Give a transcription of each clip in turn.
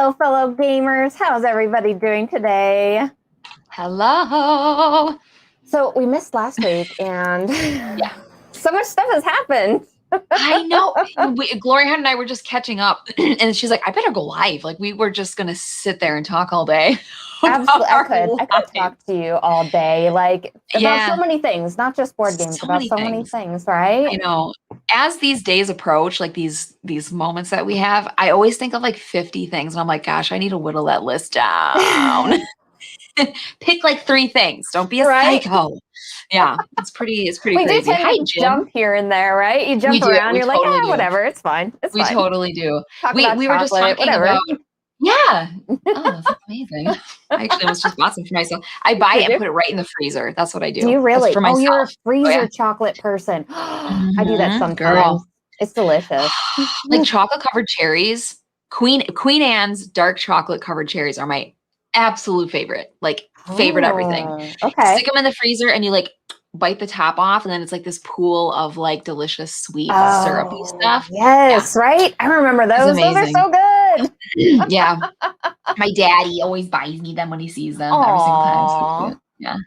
Hello, fellow gamers. How's everybody doing today? Hello. So we missed last week, and so much stuff has happened. I know. GloryHoundd and I were just catching up, and she's like, "I better go live." Like we were just gonna sit there and talk all day. Absolutely, I could talk to you all day, like about so many things, not just board games, about so many things, right? I know. As these days approach, like these moments that we have, I always think of like 50 things, and I'm like, "Gosh, I need to whittle that list down." Pick like 3 things. Don't be a psycho. Yeah, it's pretty we crazy. Do tend Hi, to Jim. Jump here and there, right? You jump around. You're totally like, whatever. It's fine. It's fine. We totally do. We were just talking about. Yeah. Oh, that's amazing. I actually almost just bought some for myself. I buy it and put it right in the freezer. That's what I do. Do you really? For myself. Oh, you're a freezer chocolate person. I do that sometimes. Girl. It's delicious. Like chocolate covered cherries. Queen Anne's dark chocolate covered cherries are my absolute favorite. Like favorite everything. Okay. Stick them in the freezer and you like bite the top off, and then it's like this pool of like delicious sweet syrupy stuff. Yes, right? I remember those. Those are so good. Yeah. My daddy always buys me them when he sees them every single time. So cute. Yeah.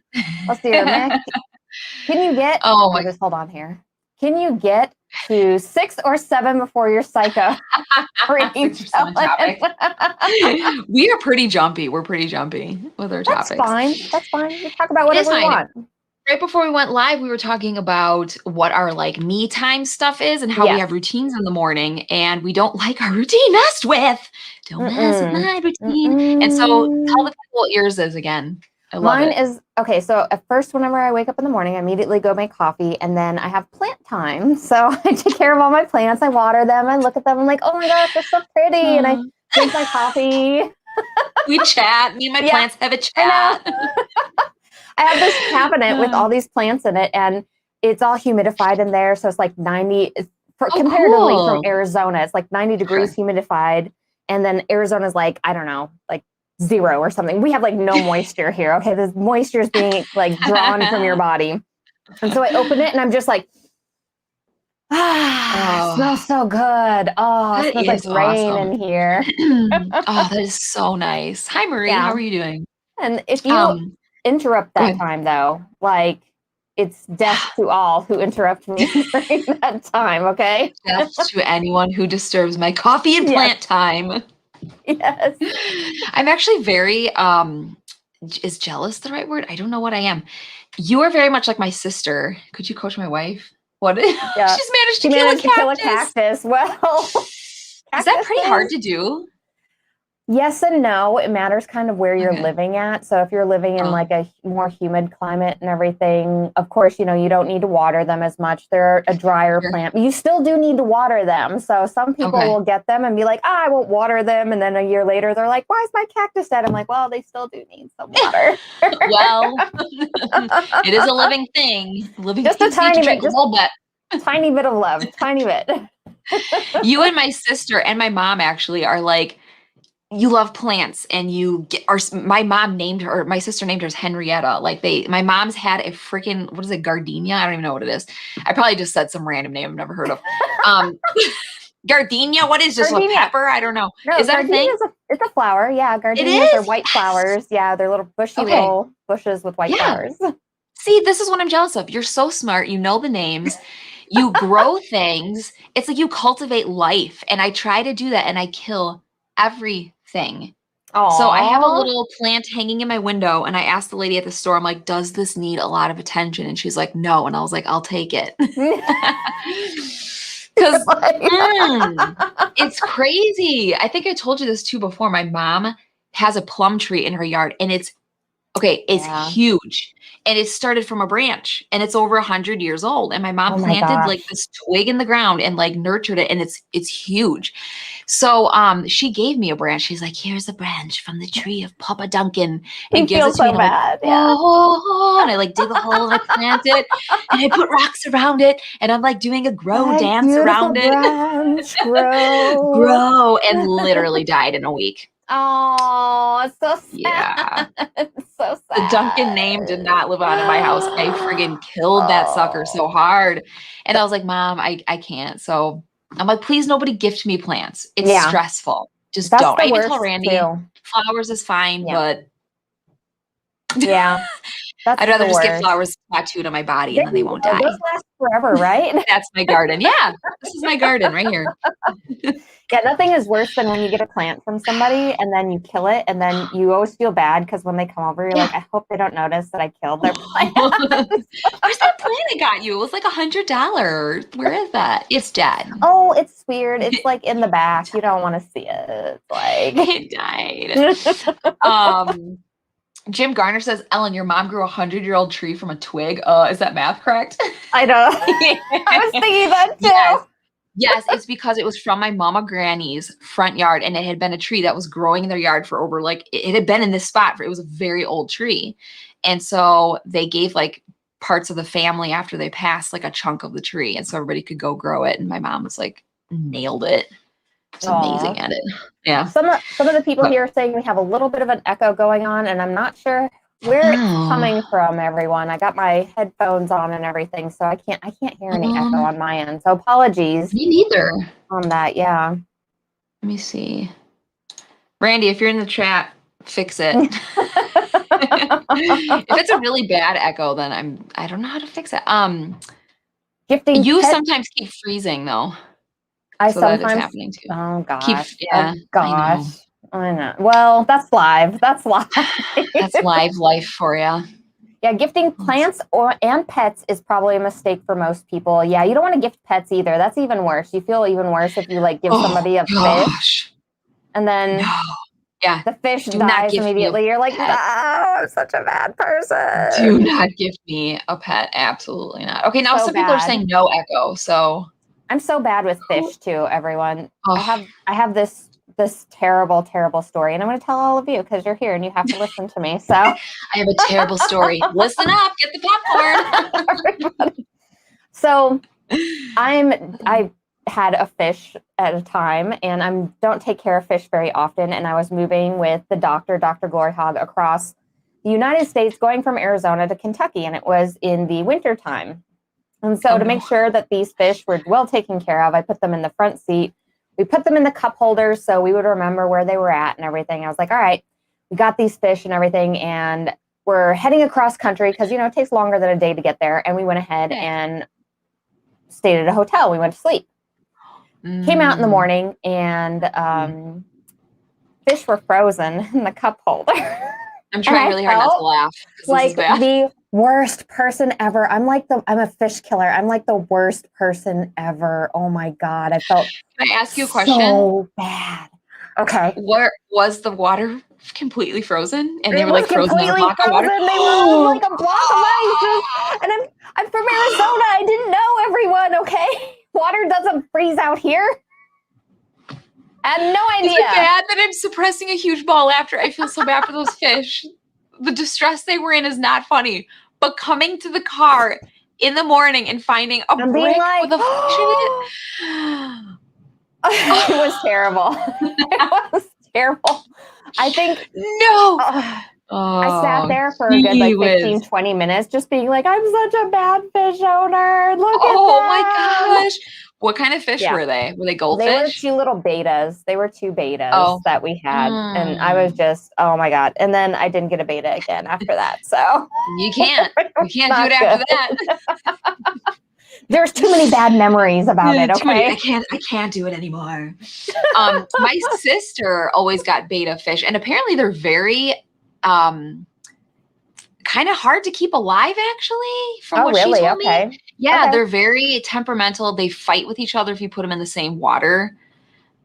Let's see, Mick. Can you get just hold on here. Can you get to 6 or 7 before you're psycho? We are pretty jumpy. We're pretty jumpy with our topics. That's fine. We talk about whatever we want. Right before we went live, we were talking about what our like me time stuff is and how we have routines in the morning, and we don't like our routine messed with. Don't mess with my routine. And so tell the people what yours is again. I love Mine is, okay, so at first, whenever I wake up in the morning, I immediately go make coffee, and then I have plant time. So I take care of all my plants. I water them. I look at them. I'm like, oh my gosh, they're so pretty. And I drink my coffee. We chat. Me and my plants have a chat. I have this cabinet with all these plants in it, and it's all humidified in there. So it's like 90, comparatively from Arizona, it's like 90 degrees humidified. And then Arizona's like, I don't know, like 0 or something. We have like no moisture here. Okay. The moisture is being like drawn from your body. And so I open it and I'm just like, it smells so good. Oh, it smells like rain in here. That is so nice. Hi, Marie. How are you doing? And if you interrupt that time, though, like it's death to all who interrupt me during that time. Okay. Death to anyone who disturbs my coffee and plant time. Yes. I'm actually very, is jealous the right word? I don't know what I am. You are very much like my sister. Could you coach my wife? What? Yeah. She's managed to kill a cactus. Well, is that pretty hard to do? Yes and no. It matters kind of where you're living at. So if you're living in like a more humid climate and everything, of course, you know, you don't need to water them as much. They're a drier plant. You still do need to water them. So some people will get them and be like, I won't water them. And then a year later, they're like, why is my cactus dead? I'm like, well, they still do need some water. Well, it is a living thing. Just a tiny bit. Just a tiny bit of love. Tiny bit. You and my sister and my mom actually are like, you love plants, and my mom named her, my sister named hers Henrietta. Like my mom's had a freaking, what is it? Gardenia. I don't even know what it is. I probably just said some random name I've never heard of. Gardenia. What is this? A pepper? I don't know. No, is that a thing? It's a flower. Yeah. Gardenias are white flowers. Yeah. They're little bushy little bushes with white flowers. See, this is what I'm jealous of. You're so smart. You know the names. You grow things. It's like you cultivate life. And I try to do that, and I kill everything. So I have a little plant hanging in my window, and I asked the lady at the store, I'm like, does this need a lot of attention? And she's like, no. And I was like, I'll take it. Because it's crazy. I think I told you this too before. My mom has a plum tree in her yard, and it's huge. And it started from a branch, and it's over 100 years old. And my mom planted like this twig in the ground and like nurtured it, and it's huge. So she gave me a branch. She's like, here's a branch from the tree of Papa Duncan, and gives it to me. And I like dig a hole and I plant it, and I put rocks around it, and I'm like doing a grow dance around it. Grow, and literally died in a week. Oh, it's so sad. Yeah. It's so sad. The Duncan name did not live on in my house. I friggin' killed that sucker so hard. And I was like, Mom, I can't. So I'm like, please, nobody gift me plants. It's stressful. Just That's don't. the I even worst tell Randy too. flowers is fine, but yeah, that's I'd rather the just get worst. flowers tattooed on my body There and then they you won't go. die. Those last forever, right? That's my garden. Yeah, this is my garden right here. Yeah, nothing is worse than when you get a plant from somebody and then you kill it, and then you always feel bad because when they come over, you're like, I hope they don't notice that I killed their plant. Where's that plant I got you? It was like $100. Where is that? It's dead. Oh, it's weird. It's like in the back. You don't want to see it. It's like it died. Jim Garner says, Ellen, your mom grew a 100-year-old tree from a twig. Is that math correct? I know. I was thinking that too. Yes, it's because it was from my mama granny's front yard, and it had been a tree that was growing in their yard for over it had been in this spot for, it was a very old tree. And so they gave like parts of the family after they passed, like a chunk of the tree. And so everybody could go grow it. And my mom was like, nailed it. It's amazing at it. Yeah. Some of the people here are saying we have a little bit of an echo going on, and I'm not sure where it's coming from, everyone. I got my headphones on and everything, so I can't hear any echo on my end. So apologies. Me neither. On that, yeah. Let me see. Randy, if you're in the chat, fix it. If it's a really bad echo, then I don't know how to fix it. Gifting you sometimes keep freezing though. I so sometimes that is happening too. Oh gosh. Yeah. Oh gosh. I know. Well, that's live. That's live. That's live life for you. Yeah, gifting plants and pets is probably a mistake for most people. Yeah, you don't want to gift pets either. That's even worse. You feel even worse if you like give somebody a fish and then the fish dies immediately. You're like, no, I'm such a bad person. Do not gift me a pet. Absolutely not. Okay, now some people are saying no echo. So I'm so bad with fish too, everyone. I have this terrible, terrible story, and I'm going to tell all of you because you're here and you have to listen to me. So I have a terrible story. Listen up, get the popcorn. So I had a fish at a time, and I don't take care of fish very often. And I was moving with the Dr. GloryHoundd, across the United States, going from Arizona to Kentucky, and it was in the winter time. And so to make sure that these fish were well taken care of, I put them in the front seat. We put them in the cup holders so we would remember where they were at and everything. I was like, all right, we got these fish and everything, and we're heading across country because, it takes longer than a day to get there. And we went ahead and stayed at a hotel. We went to sleep. Came out in the morning, and fish were frozen in the cup holder. I'm trying really hard not to laugh. Like the worst person ever. I'm a fish killer. I'm like the worst person ever. Oh my God. I felt Can I ask you a question? So bad. Okay. Where was the water completely frozen? And they were like frozen in a block of water? They were like a block of ice. And I'm from Arizona. I didn't know, everyone, okay? Water doesn't freeze out here. I had no idea. Is it bad that I'm suppressing a huge ball after? I feel so bad for those fish. The distress they were in is not funny. But coming to the car in the morning and finding a brick with a fish in it. It was terrible. It was terrible. I think I sat there for a good 15, 20 minutes just being like, I'm such a bad fish owner. Look at that. Oh my gosh. What kind of fish were they? Were they goldfish? They were two little betas. They were two betas that we had. And I was just, oh my God. And then I didn't get a beta again after that. So you can't do it after that. There's too many bad mememories about it. Okay. I can't do it anymore. My sister always got beta fish, and apparently they're very kind of hard to keep alive, actually, from what she told me. Yeah, they're very temperamental. They fight with each other if you put them in the same water.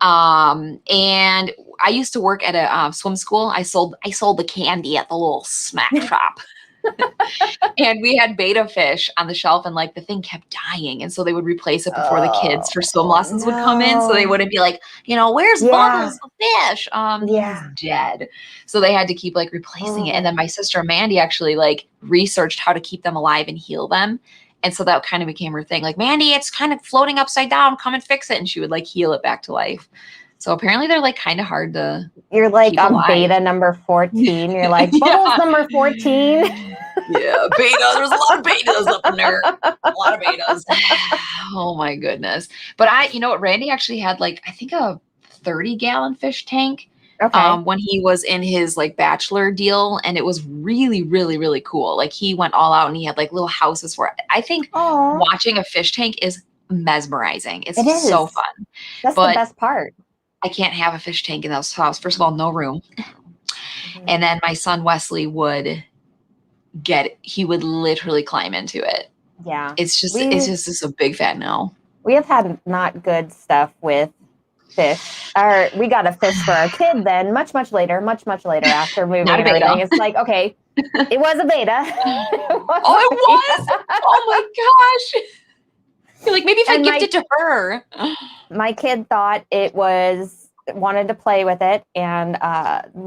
And I used to work at a swim school. I sold the candy at the little snack shop. And we had beta fish on the shelf, and like the thing kept dying, and so they would replace it before the kids for swim lessons would come in, so they wouldn't be like, where's Bubbles the fish? He's dead. So they had to keep like replacing it. And then my sister Mandy actually like researched how to keep them alive and heal them. And so that kind of became her thing. Like, Mandy, it's kind of floating upside down. Come and fix it. And she would like heal it back to life. So apparently they're like kind of hard to. You're like on beta number 14. You're like, Bubbles number 14. Yeah, beta. There's a lot of betas up in there. A lot of betas. Oh my goodness. But you know what? Randy actually had like, I think a 30-gallon fish tank. Okay. When he was in his like bachelor deal, and it was really, really, really cool. Like he went all out and he had like little houses for it. I think watching a fish tank is mesmerizing. It's so fun. That's the best part. I can't have a fish tank in this house. First of all, no room. And then my son Wesley would literally climb into it. Yeah. It's just a big fat no. We have had not good stuff with fish. We got a fish for our kid then much later after moving and everything. It's like, okay, it was a beta. It was? Oh my gosh. You're like, maybe if I gift it to her. My kid thought wanted to play with it, and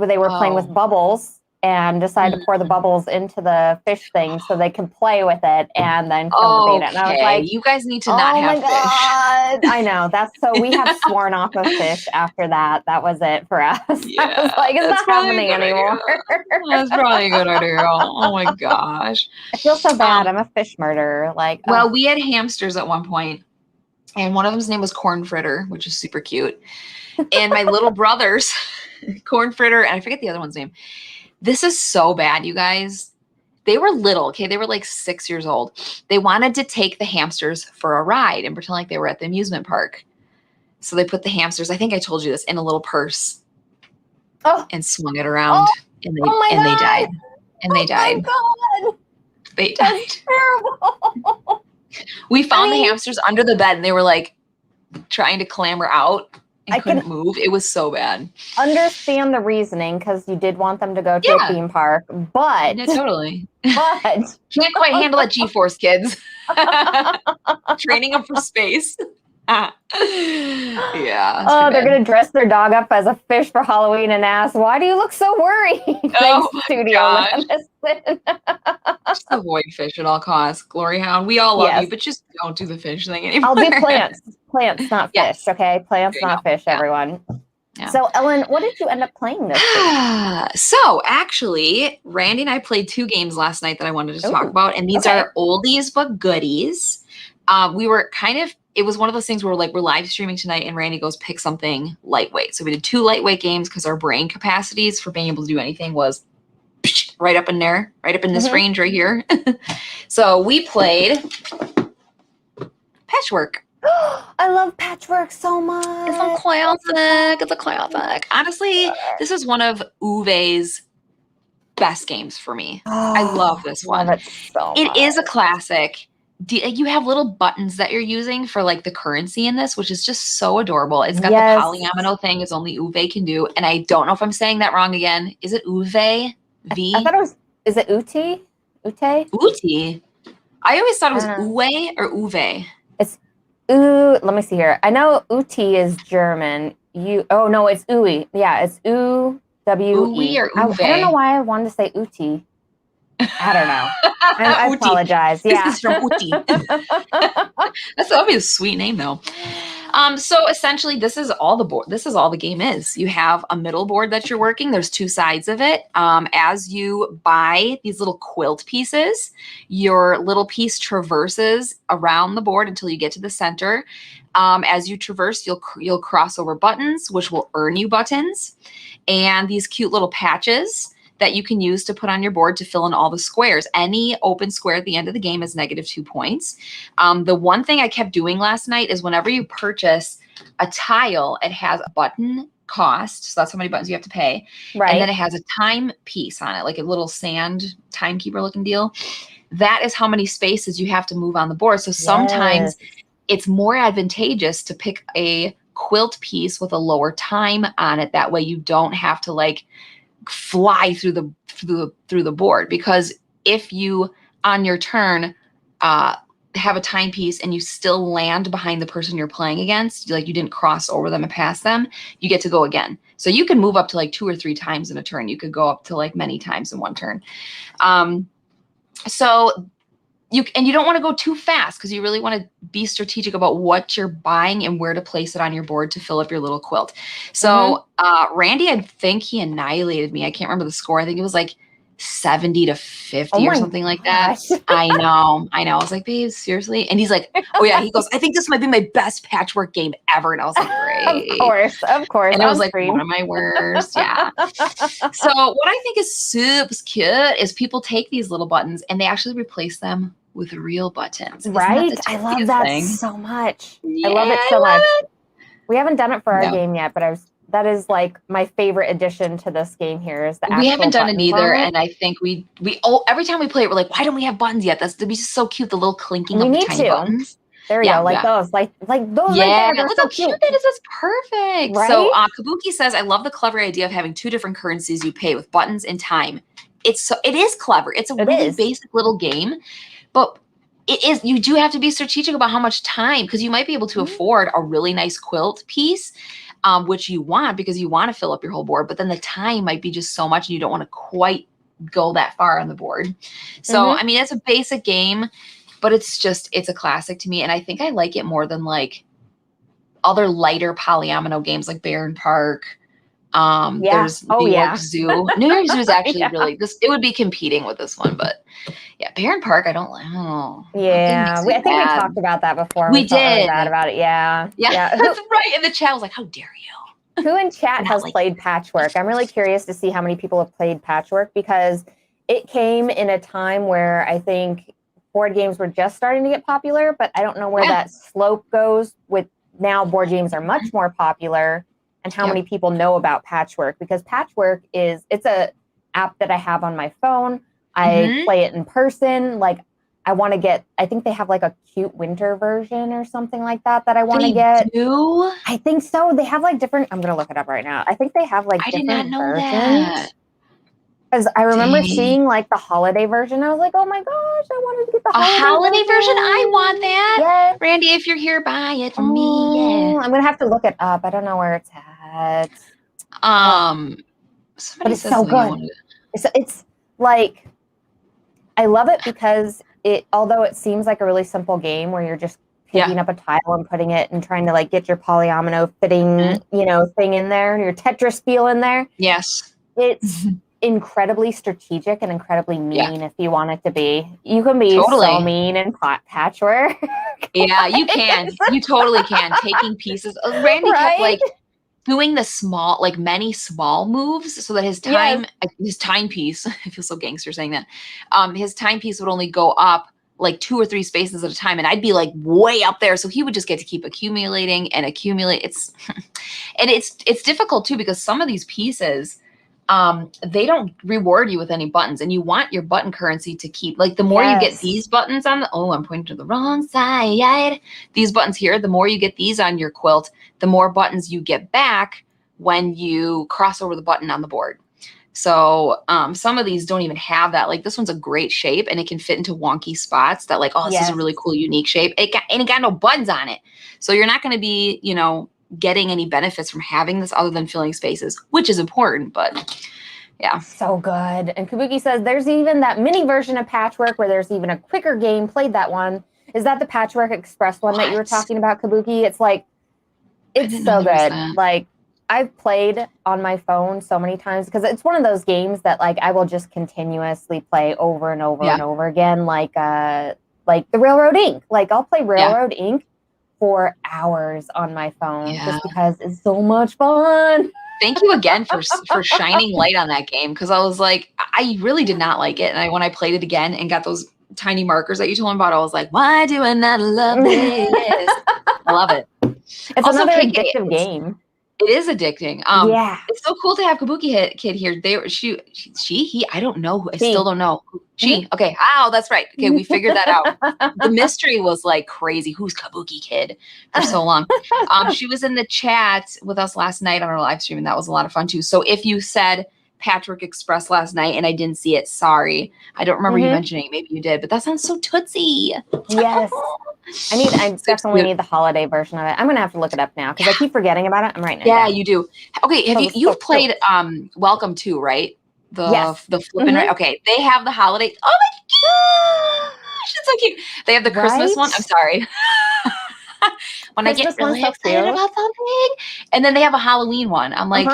they were playing with bubbles and decided to pour the bubbles into the fish thing so they can play with it and then kill the beta. And I was like, you guys need to not have fish. I know. We have sworn off of fish after that. That was it for us. Yeah, I was like, it's not happening anymore. That's probably a good idea. Oh my gosh. I feel so bad. I'm a fish murderer. Well, we had hamsters at one point, and one of them's name was Corn Fritter, which is super cute. And my little brothers, Corn Fritter, and I forget the other one's name. This is so bad, you guys. They were little, okay? They were like 6 years old. They wanted to take the hamsters for a ride and pretend like they were at the amusement park. So they put the hamsters, I think I told you this, in a little purse and swung it around. And they died. And they died. God. They died. That's terrible. We found the hamsters under the bed, and they were like trying to clamber out. I couldn't move. It was so bad. Understand the reasoning, because you did want them to go to a theme park, but totally. But can't quite handle that G-force, kids. Training them for space. Yeah. They're gonna dress their dog up as a fish for Halloween and ask, "Why do you look so worried?" Studio Just avoid fish at all costs. GloryHoundd, we all love you, but just don't do the fish thing anymore. I'll do plants. Plants, not fish. Okay, plants, not fish. Everyone. Yeah. So, Ellen, what did you end up playing this week? So, actually, Randy and I played 2 games last night that I wanted to talk about, and these are oldies but goodies. We were it was one of those things where we're live streaming tonight, and Randy goes, pick something lightweight. So we did 2 lightweight games because our brain capacities for being able to do anything was right up in there, right up in this range right here. So we played Patchwork. I love Patchwork so much. It's a classic. It's a classic. Honestly, this is one of Uwe's best games for me. I love this one. Love it so much. It is a classic. You have little buttons that you're using for like the currency in this, which is just so adorable. It's got the polyomino thing as only Uwe can do. And I don't know if I'm saying that wrong again. Is it Uwe? I thought it was, is it Uti? Ute? Uti. I always thought it was Uwe or Uwe. It's let me see here. I know Uti is German. No, it's Ui. Yeah, it's U-W-E. Uwe or Uwe? I don't know why I wanted to say Uti. I don't know. I apologize. This is from Uti. That'll be a sweet name though. So essentially this is all the game is. You have a middle board that you're working. There's 2 sides of it. As you buy these little quilt pieces, your little piece traverses around the board until you get to the center. As you traverse, you'll cross over buttons, which will earn you buttons, and these cute little patches that you can use to put on your board to fill in all the squares. Any open square at the end of the game is -2 points. The one thing I kept doing last night is whenever you purchase a tile, it has a button cost. So that's how many buttons you have to pay. Right. And then it has a time piece on it, like a little sand timekeeper looking deal. That is how many spaces you have to move on the board. So sometimes it's more advantageous to pick a quilt piece with a lower time on it. That way you don't have to like fly through the board, because if you on your turn have a timepiece and you still land behind the person you're playing against, like you didn't cross over them and pass them, you get to go again. So you can move up to like 2 or 3 times in a turn. You could go up to like many times in one turn. So you don't want to go too fast, because you really want to be strategic about what you're buying and where to place it on your board to fill up your little quilt. So Randy, I think he annihilated me. I can't remember the score. I think it was like 70 to 50 or something like that. I know. I was like, babe, seriously? And he's like, oh yeah. He goes, I think this might be my best patchwork game ever. And I was like, great. Of course. And I was like, one of my worst. Yeah. So what I think is super cute is people take these little buttons and they actually replace them with real buttons. Right? I love that so much. Yeah, I love it so much. We haven't done it for our game yet, but that is like my favorite addition to this game here is the actual We haven't done it either. And I think we every time we play it, we're like, why don't we have buttons yet? That'd be so cute. The little clinking of the tiny buttons. There you go. Like those, like those right there. Look how cute that is. That's perfect. Right? So Kabuki says, I love the clever idea of having 2 different currencies you pay with buttons and time. It is clever. It's a really basic little game, but you do have to be strategic about how much time, because you might be able to afford a really nice quilt piece, which you want because you want to fill up your whole board, but then the time might be just so much and you don't want to quite go that far on the board. So, I mean, it's a basic game, but it's a classic to me. And I think I like it more than like other lighter polyomino games like Barren Park. There's New York Zoo. New York Zoo is actually really it would be competing with this one, but yeah, Barren Park, I don't know. Yeah, I think we talked about that before. We did. Really bad about it. Yeah. That's right. And the chat was like, how dare you? Who in chat has played Patchwork? I'm really curious to see how many people have played Patchwork, because it came in a time where I think board games were just starting to get popular, but I don't know where that slope goes with now board games are much more popular, and how many people know about Patchwork, because Patchwork it's a app that I have on my phone. I play it in person. Like I think they have like a cute winter version or something like that I want to get. Do? I think so. They have like different, I'm going to look it up right now. I think they have like different versions. I did not know that. Because I remember seeing like the holiday version. I was like, oh my gosh, I wanted to get the holiday version. I want that. Yes. Randy, if you're here, buy it for me. Yeah. I'm going to have to look it up. I don't know where it's at. But it's so good. It's like, I love it because although it seems like a really simple game where you're just picking up a tile and putting it and trying to like get your polyomino fitting, thing in there, your Tetris feel in there. Yes. It's incredibly strategic and incredibly mean if you want it to be. You can be so mean in Patchwork. Yeah, you can. You totally can. Taking pieces. Randy kept like doing many small moves so that his timepiece, I feel so gangster saying that, his timepiece would only go up like 2 or 3 spaces at a time, and I'd be like way up there. So he would just get to keep accumulating and accumulate. It's difficult too, because some of these pieces, they don't reward you with any buttons, and you want your button currency to keep, like, the more you get these buttons on I'm pointing to the wrong side. These buttons here, the more you get these on your quilt, the more buttons you get back when you cross over the button on the board. So some of these don't even have that. Like, this one's a great shape, and it can fit into wonky spots that, like, this is a really cool, unique shape. It got no buttons on it. So you're not going to be, getting any benefits from having this other than filling spaces, which is important, but yeah. So good. And Kabuki says there's even that mini version of Patchwork where there's even a quicker game. Played that one. Is that the Patchwork Express one that you were talking about, Kabuki? It's like, it's so good. Like, I've played on my phone so many times because it's one of those games that, like, I will just continuously play over and over and over again. Like the Railroad Ink. Like, I'll play Railroad Ink for hours on my phone just because it's so much fun. Thank you again for shining light on that game, because I was like, I really did not like it. And when I played it again and got those tiny markers that you told me about, I was like, why do I not love this? I love it. It's also another addictive game. It is addicting. It's so cool to have Kabuki Kid here. He, I don't know. I still don't know. She, okay. Oh, that's right. Okay, we figured that out. The mystery was like crazy. Who's Kabuki Kid for so long? She was in the chat with us last night on our live stream, and that was a lot of fun too. So if you said Patchwork Express last night and I didn't see it, sorry. I don't remember you mentioning it. Maybe you did, but that sounds so tootsie. Yes. I definitely need the holiday version of it. I'm gonna have to look it up now because I keep forgetting about it. I'm writing it down. You do. Okay, you've played Welcome to, right? The flipping right. Okay, they have the holiday. Oh my gosh, it's so cute. They have the Christmas one. I'm sorry. When Christmas I get really excited about something, and then they have a Halloween one. I'm like,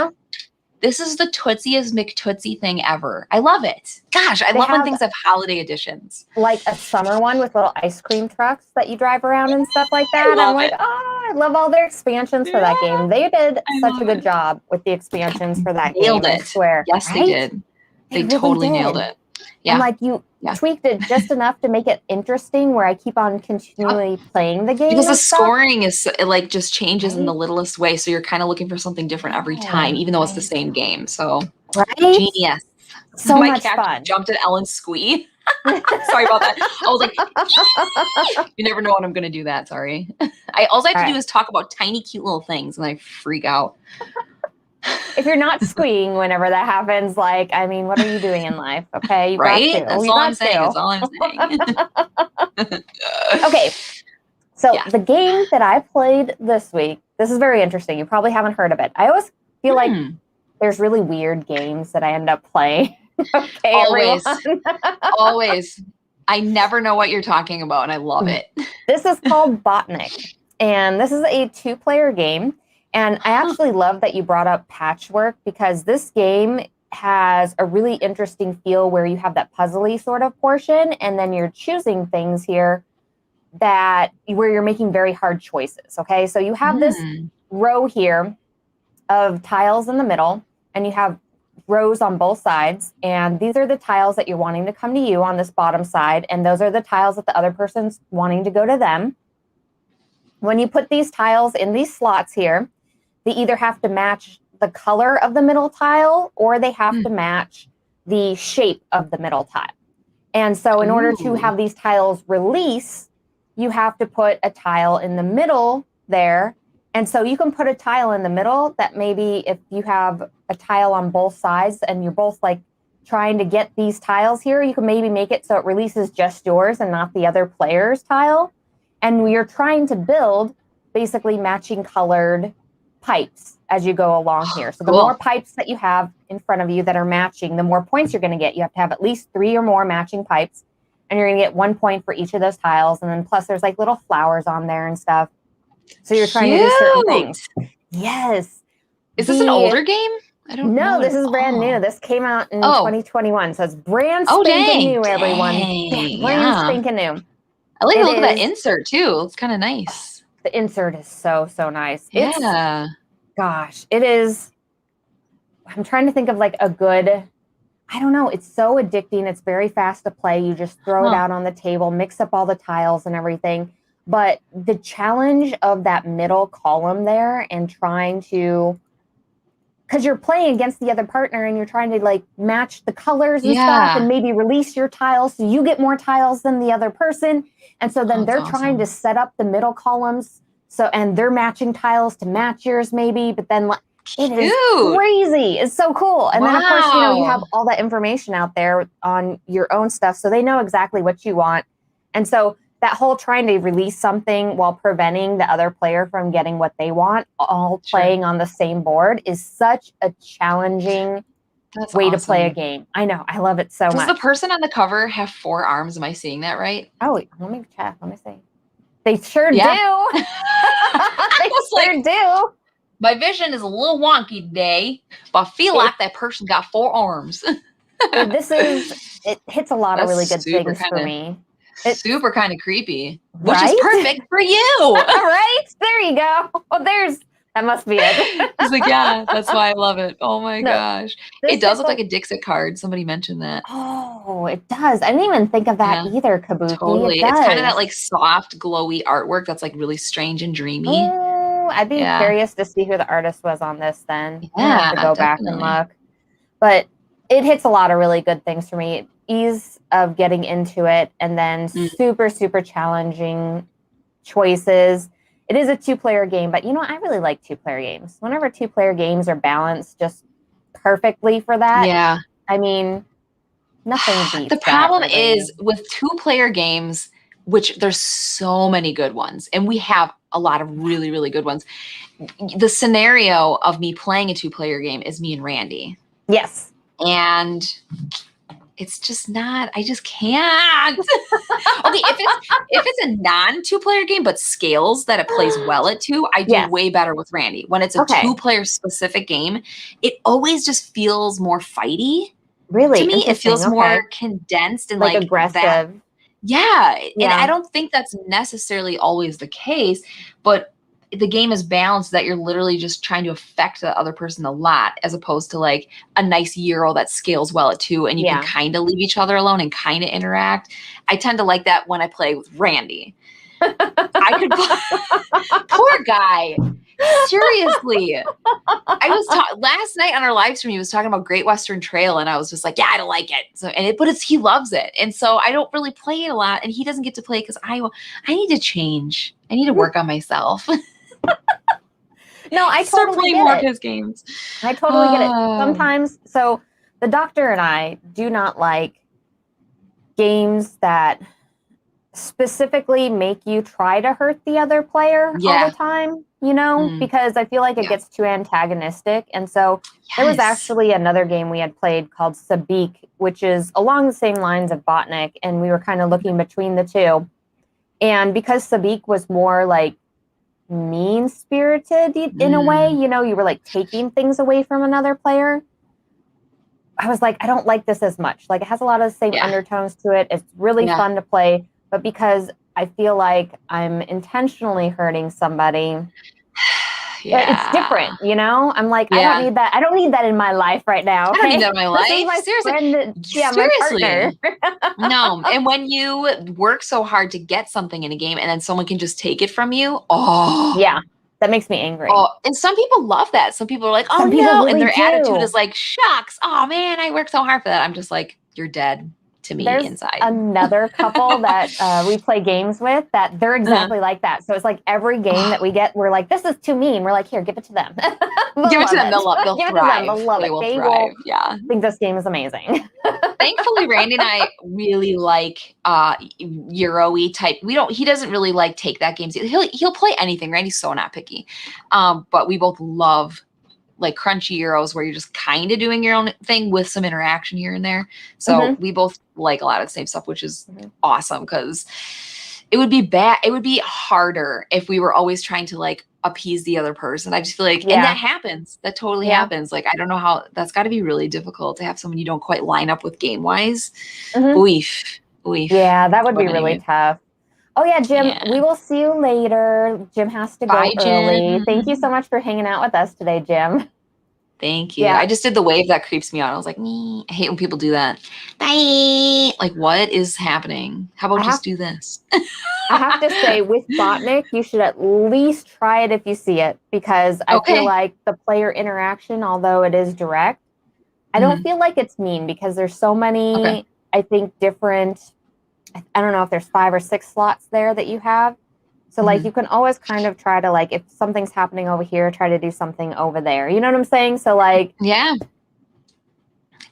This is the Tootsiest McTootsie thing ever. I love it. Gosh, I love when things have holiday editions. Like a summer one with little ice cream trucks that you drive around and stuff like that. I'm like, oh, I love all their expansions for that game. They did such a good job with the expansions for that game. I swear. Yes, they did. They really totally nailed it. Yeah. And like you tweaked it just enough to make it interesting where I keep on continually playing the game. Because the scoring is like just changes in the littlest way. So you're kind of looking for something different every time, even though it's the same game. So genius. So My much cat fun. Jumped at Ellen's squee. Sorry about that. I was like, you never know when I'm going to do that. Sorry. All I have to do is talk about tiny, cute little things and I freak out. If you're not squeeing whenever that happens, like, I mean, what are you doing in life? Okay. Right? That's all I'm saying. That's all I'm saying. Okay. So the game that I played this week, this is very interesting. You probably haven't heard of it. I always feel like there's really weird games that I end up playing. Okay, always. Always. I never know what you're talking about, and I love it. This is called Botnik, and this is a 2-player game. And I actually love that you brought up Patchwork because this game has a really interesting feel where you have that puzzly sort of portion, and then you're choosing things here where you're making very hard choices. Okay, so you have this row here of tiles in the middle, and you have rows on both sides, and these are the tiles that you're wanting to come to you on this bottom side, and those are the tiles that the other person's wanting to go to them. When you put these tiles in these slots here, they either have to match the color of the middle tile or they have to match the shape of the middle tile. And so in order to have these tiles release, you have to put a tile in the middle there. And so you can put a tile in the middle that maybe if you have a tile on both sides and you're both like trying to get these tiles here, you can maybe make it so it releases just yours and not the other player's tile. And you're trying to build basically matching colored pipes as you go along here. So the more pipes that you have in front of you that are matching, the more points you're going to get. You have to have at least 3 or more matching pipes, and you're going to get 1 point for each of those tiles. And then plus there's like little flowers on there and stuff. So you're trying to do certain things. Yes. Is this an older game? I don't know. No, this is brand new. This came out in 2021. So it's brand spanking new, everyone. Brand spanking new. I like to look at that insert too. It's kind of nice. The insert is so nice. Yeah. Gosh, it is. I'm trying to think of like a good, I don't know. It's so addicting. It's very fast to play. You just throw it out on the table, mix up all the tiles and everything. But the challenge of that middle column there and trying to, because you're playing against the other partner and you're trying to like match the colors and stuff and maybe release your tiles so you get more tiles than the other person. And so then they're trying to set up the middle columns. So, and they're matching tiles to match yours maybe, but then it is crazy. It's so cool. And then of course, you know, you have all that information out there on your own stuff. So they know exactly what you want. And so that whole trying to release something while preventing the other player from getting what they want, all playing on the same board is such a challenging way to play a game. I know. I love it so much. Does the person on the cover have 4 arms? Am I seeing that right? Oh, let me check. Let me see. They sure do. They sure do. My vision is a little wonky today, but I feel like that person got 4 arms. It hits a lot of really good things for me. It's super kind of creepy, which is perfect for you. Right? There you go. Well, that must be it. It's like, yeah, that's why I love it. Oh my gosh. It does look like a Dixit card. Somebody mentioned that. Oh, it does. I didn't even think of that either, Kabuki. Totally. It's kind of that like soft, glowy artwork that's like really strange and dreamy. Oh, I'd be curious to see who the artist was on this then. Yeah, I'll have to go back and look. But it hits a lot of really good things for me. Ease of getting into it, and then super, super challenging choices. It is a 2-player game, but you know, I really like 2-player games. Whenever 2-player games are balanced just perfectly for that. I mean, nothing beats the problem is with 2-player games, which there's so many good ones, and we have a lot of really, really good ones. The scenario of me playing a 2-player game is me and Randy. Yes. And it's just not, I just can't. Okay, if it's a non-2-player game but scales that it plays well at 2, I do way better with Randy. When it's a 2-player specific game, it always just feels more fighty. Really? To me, it feels more condensed and like aggressive. That. Yeah. And I don't think that's necessarily always the case, but the game is balanced that you're literally just trying to affect the other person a lot, as opposed to like a nice Euro that scales well at 2 and you can kind of leave each other alone and kind of interact. I tend to like that when I play with Randy. I could poor guy. Seriously. I was last night on our live stream, he was talking about Great Western Trail, and I was just like, yeah, I don't like it. So, he loves it. And so I don't really play it a lot, and he doesn't get to play because I need to change. I need to work on myself. No, I totally get more it. Of his games. I totally get it. Sometimes, so the doctor and I do not like games that specifically make you try to hurt the other player all the time, you know, because I feel like it gets too antagonistic. And so there was actually another game we had played called Sabik, which is along the same lines of Botnik, and we were kind of looking between the two. And because Sabik was more like mean-spirited in a way, you know, you were like taking things away from another player. I was like, I don't like this as much. Like, it has a lot of the same undertones to it. It's really fun to play. But because I feel like I'm intentionally hurting somebody, it's different, you know? I'm like, I don't need that. I don't need that in my life right now. Okay? I don't need that in my life. This is my Seriously. friend, Seriously. my partner. No. And when you work so hard to get something in a game and then someone can just take it from you, yeah. That makes me angry. Oh, and some people love that. Some people are like, oh, no. Really and their attitude is like, shucks. Oh, man, I worked so hard for that. I'm just like, you're dead to me inside. Another couple that we play games with that they're exactly like that. So it's like every game that we get, we're like, this is too mean. We're like, here, give it to them. Give it to them. They'll thrive. Give it to them. They'll love it. They will think this game is amazing. Thankfully, Randy and I really like Euro-y type. He doesn't really like take that games. He'll play anything. Randy's so not picky. But we both love like crunchy Euros where you're just kind of doing your own thing with some interaction here and there. So we both like a lot of the same stuff, which is awesome, because it would be bad. It would be harder if we were always trying to like appease the other person. I just feel like, and that happens. That totally happens. Like, I don't know how that's got to be really difficult to have someone you don't quite line up with game wise. Oof. Yeah, that would be really tough. Oh yeah, Jim, we will see you later. Jim has to go early. Jim. Thank you so much for hanging out with us today, Jim. Thank you. I just did the wave that creeps me out. I was like, I hate when people do that. Bye. Like, what is happening? How about just do this? I have to say, with Botnik, you should at least try it if you see it, because I feel like the player interaction, although it is direct, I don't feel like it's mean, because there's so many, I think, different, I don't know if there's 5 or 6 slots there that you have. So like you can always kind of try to, like, if something's happening over here, try to do something over there. You know what I'm saying? So like,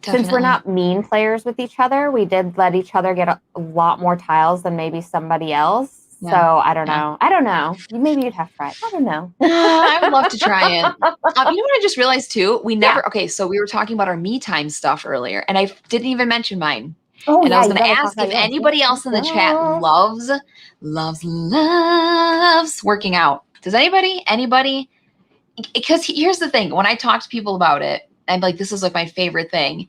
since we're not mean players with each other, we did let each other get a lot more tiles than maybe somebody else. So I don't know. I don't know. Maybe you'd have to try it. I don't know. I would love to try it. You know what I just realized too? We never, so we were talking about our me time stuff earlier, and I didn't even mention mine. Oh, and I was going to ask if anybody else in the chat loves working out. Does anybody? Because here's the thing. When I talk to people about it, I'm like, this is like my favorite thing.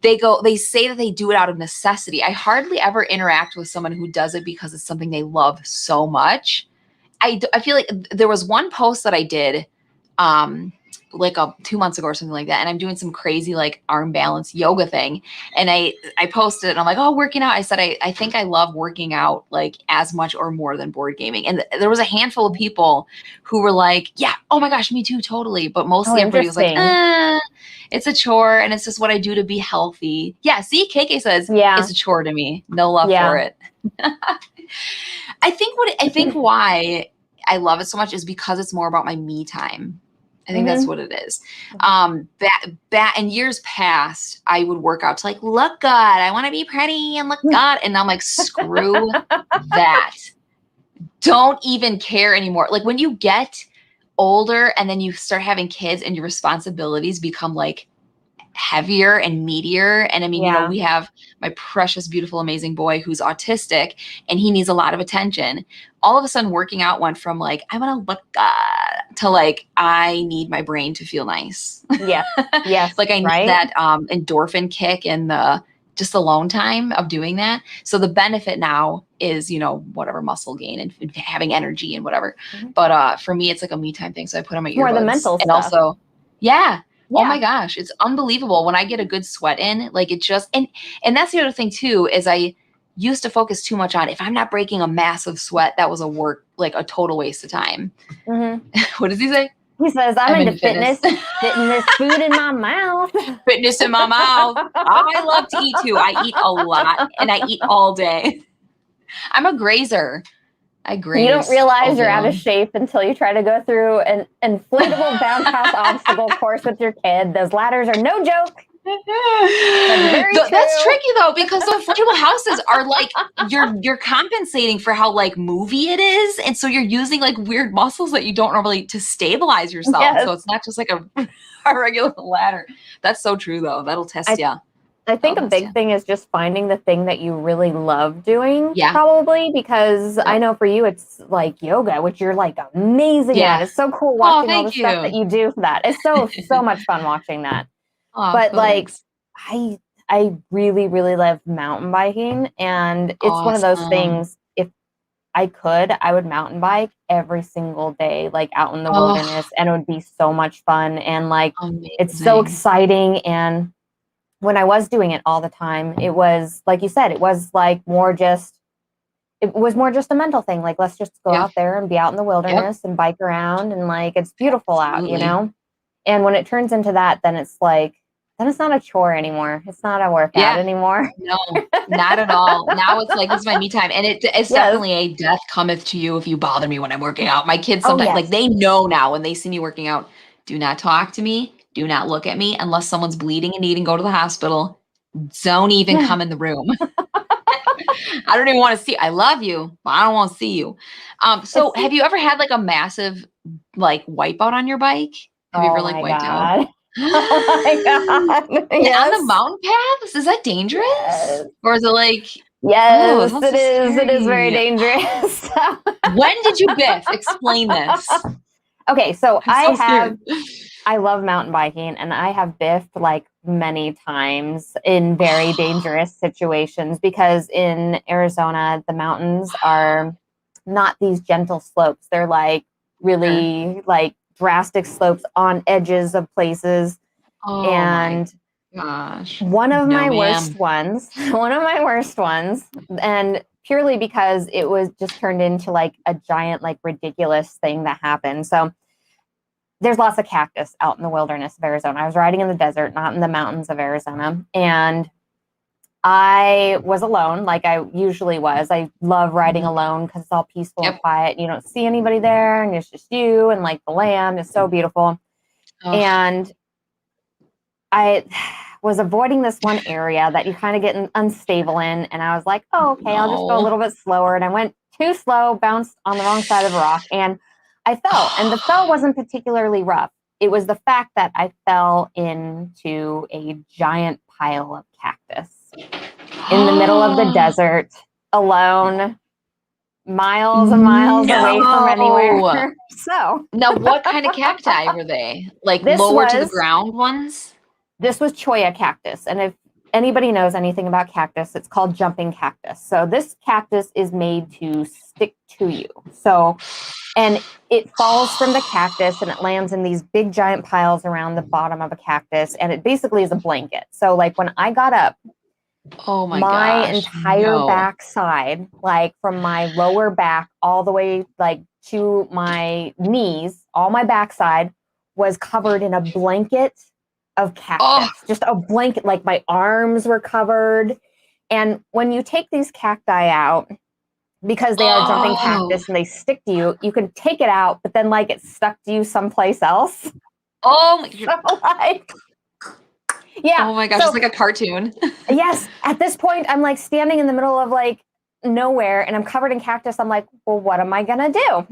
They say that they do it out of necessity. I hardly ever interact with someone who does it because it's something they love so much. I feel like there was one post that I did, like 2 months ago or something like that. And I'm doing some crazy like arm balance yoga thing. And I posted it and I'm like, oh, working out. I said, I think I love working out like as much or more than board gaming. And there was a handful of people who were like, yeah, oh my gosh, me too. Totally. But mostly everybody was like, it's a chore. And it's just what I do to be healthy. Yeah. See, KK says it's a chore to me. No love for it. I think why I love it so much is because it's more about my me time. I think that's what it is. In years past, I would work out to like, look good. I want to be pretty and look good. And I'm like, screw that. Don't even care anymore. Like when you get older and then you start having kids and your responsibilities become like heavier and meatier. And I mean, we have my precious, beautiful, amazing boy who's autistic and he needs a lot of attention. All of a sudden working out went from like, I want to look to like, I need my brain to feel nice. Yeah. Yes. Like I need that endorphin kick and the just alone time of doing that. So the benefit now is, whatever muscle gain and having energy and whatever. Mm-hmm. But for me, it's like a me time thing. So I put on my earbuds. More the mental and stuff. Also, oh my gosh, it's unbelievable when I get a good sweat in. Like it just and that's the other thing too is I used to focus too much on if I'm not breaking a massive sweat, that was a total waste of time. Mm-hmm. What does he say? He says, I'm into fitness, fitting this food in my mouth. Fitness in my mouth. I love to eat too. I eat a lot and I eat all day. I'm a grazer. I graze. You don't realize you're out of shape until you try to go through an inflatable bounce house obstacle course with your kid. Those ladders are no joke. That's tricky though, because the inflatable houses are like you're compensating for how like movie it is, and so you're using like weird muscles that you don't normally to stabilize yourself. Yes. So it's not just like a regular ladder. That's so true though. That'll test you. I think a big thing is just finding the thing that you really love doing, probably, because I know for you it's like yoga, which you're like amazing at. It's so cool watching all the stuff that you do for that. It's so much fun watching that. But like, I really, really love mountain biking, and it's one of those things. If I could, I would mountain bike every single day, like out in the wilderness, and it would be so much fun. And like, it's so exciting. And when I was doing it all the time, it was like you said, it was more just a mental thing. Like, let's just go out there and be out in the wilderness and bike around, and like, it's beautiful out, And when it turns into that, then it's like, then it's not a chore anymore. It's not a workout anymore. No, not at all. Now it's like, this is my me time. And it's definitely a death cometh to you if you bother me when I'm working out. My kids sometimes, like they know now when they see me working out, do not talk to me. Do not look at me unless someone's bleeding and needing to go to the hospital. Don't even come in the room. I don't even want to see. I love you, but I don't want to see you. So have you ever had like a massive like wipeout on your bike? Have you ever like wiped out? Oh my God. On the mountain paths? Is that dangerous? Yes. Or is it like... Yes, it is. It is very dangerous. When did you biff? Explain this. Okay, so I love mountain biking, and I have biffed like many times in very dangerous situations, because in Arizona, the mountains are not these gentle slopes. They're like really like drastic slopes on edges of places. And one of my worst ones, and purely because it was just turned into like a giant, like ridiculous thing that happened. So there's lots of cactus out in the wilderness of Arizona. I was riding in the desert, not in the mountains of Arizona. And I was alone, like I usually was. I love riding alone because it's all peaceful and quiet. You don't see anybody there, and it's just you and like the land. It's so beautiful. And I was avoiding this one area that you kind of get unstable in. And I was like, oh, okay, I'll just go a little bit slower. And I went too slow, bounced on the wrong side of a rock, and I fell. And the fall wasn't particularly rough. It was the fact that I fell into a giant pile of cactus in the middle of the desert, alone, miles and miles away from anywhere. So now, what kind of cacti were they? Like lower to the ground ones? This was cholla cactus. And if anybody knows anything about cactus, it's called jumping cactus. So this cactus is made to stick to you. So, and it falls from the cactus and it lands in these big giant piles around the bottom of a cactus. And it basically is a blanket. So like when I got up, my entire backside, like from my lower back all the way like to my knees, all my backside was covered in a blanket of cactus, just a blanket, like my arms were covered. And when you take these cacti out, because they are jumping cactus and they stick to you, you can take it out, but then like it's stuck to you someplace else. Oh, so, like, yeah. Oh my gosh, it's like a cartoon. Yes. At this point, I'm like standing in the middle of like nowhere and I'm covered in cactus. I'm like, well, what am I gonna do?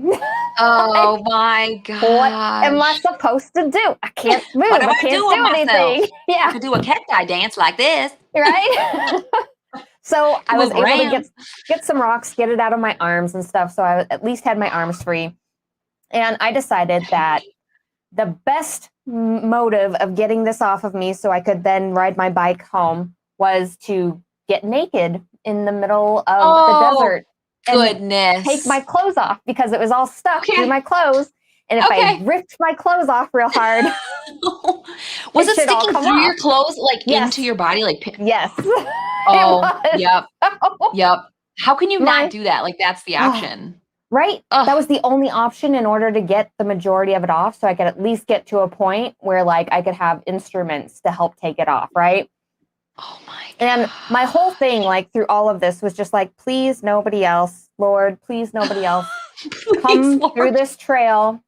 Oh my gosh. What am I supposed to do? I can't move. What am I I can't doing do anything. I Yeah, could do a cacti dance like this. right. So I was Move able to around. get some rocks, get it out of my arms and stuff. So I at least had my arms free. And I decided that the best motive of getting this off of me so I could then ride my bike home was to get naked in the middle of the desert. Goodness. Take my clothes off because it was all stuck through my clothes. And if I ripped my clothes off real hard, was it sticking through your clothes, like into your body? Yes. Oh, yep. Yep. How can you not do that? Like, that's the option. Right? That was the only option in order to get the majority of it off. So I could at least get to a point where like I could have instruments to help take it off. Right. Oh my God. And my whole thing, like through all of this was just like, please, nobody else, Lord, please, nobody else come through this trail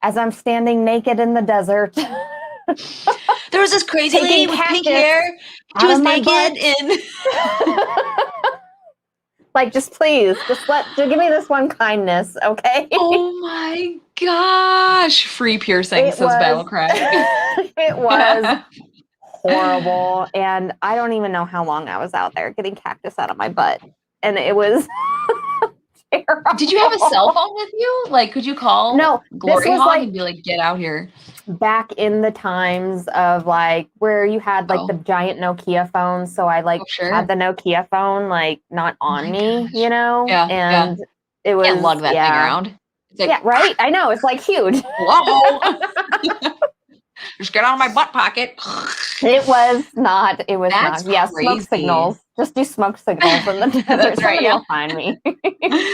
as I'm standing naked in the desert. There was this crazy lady with pink hair. She was naked and like, just please, just give me this one kindness, okay? Oh my gosh. Free piercing, says Battle Cry. It was horrible. And I don't even know how long I was out there getting cactus out of my butt. And it was terrible. Did you have a cell phone with you? Like, could you call GloryHoundd and be like, get out here? Back in the times of like where you had like the giant Nokia phones. So I had the Nokia phone like not on me, you know? Yeah. And it was can't lug that thing around. It's like, right? I know. It's like huge. Whoa. Just get out of my butt pocket. It was not. That's Yeah, smoke crazy. signals. Just do smoke signals in the desert. Somebody will find me.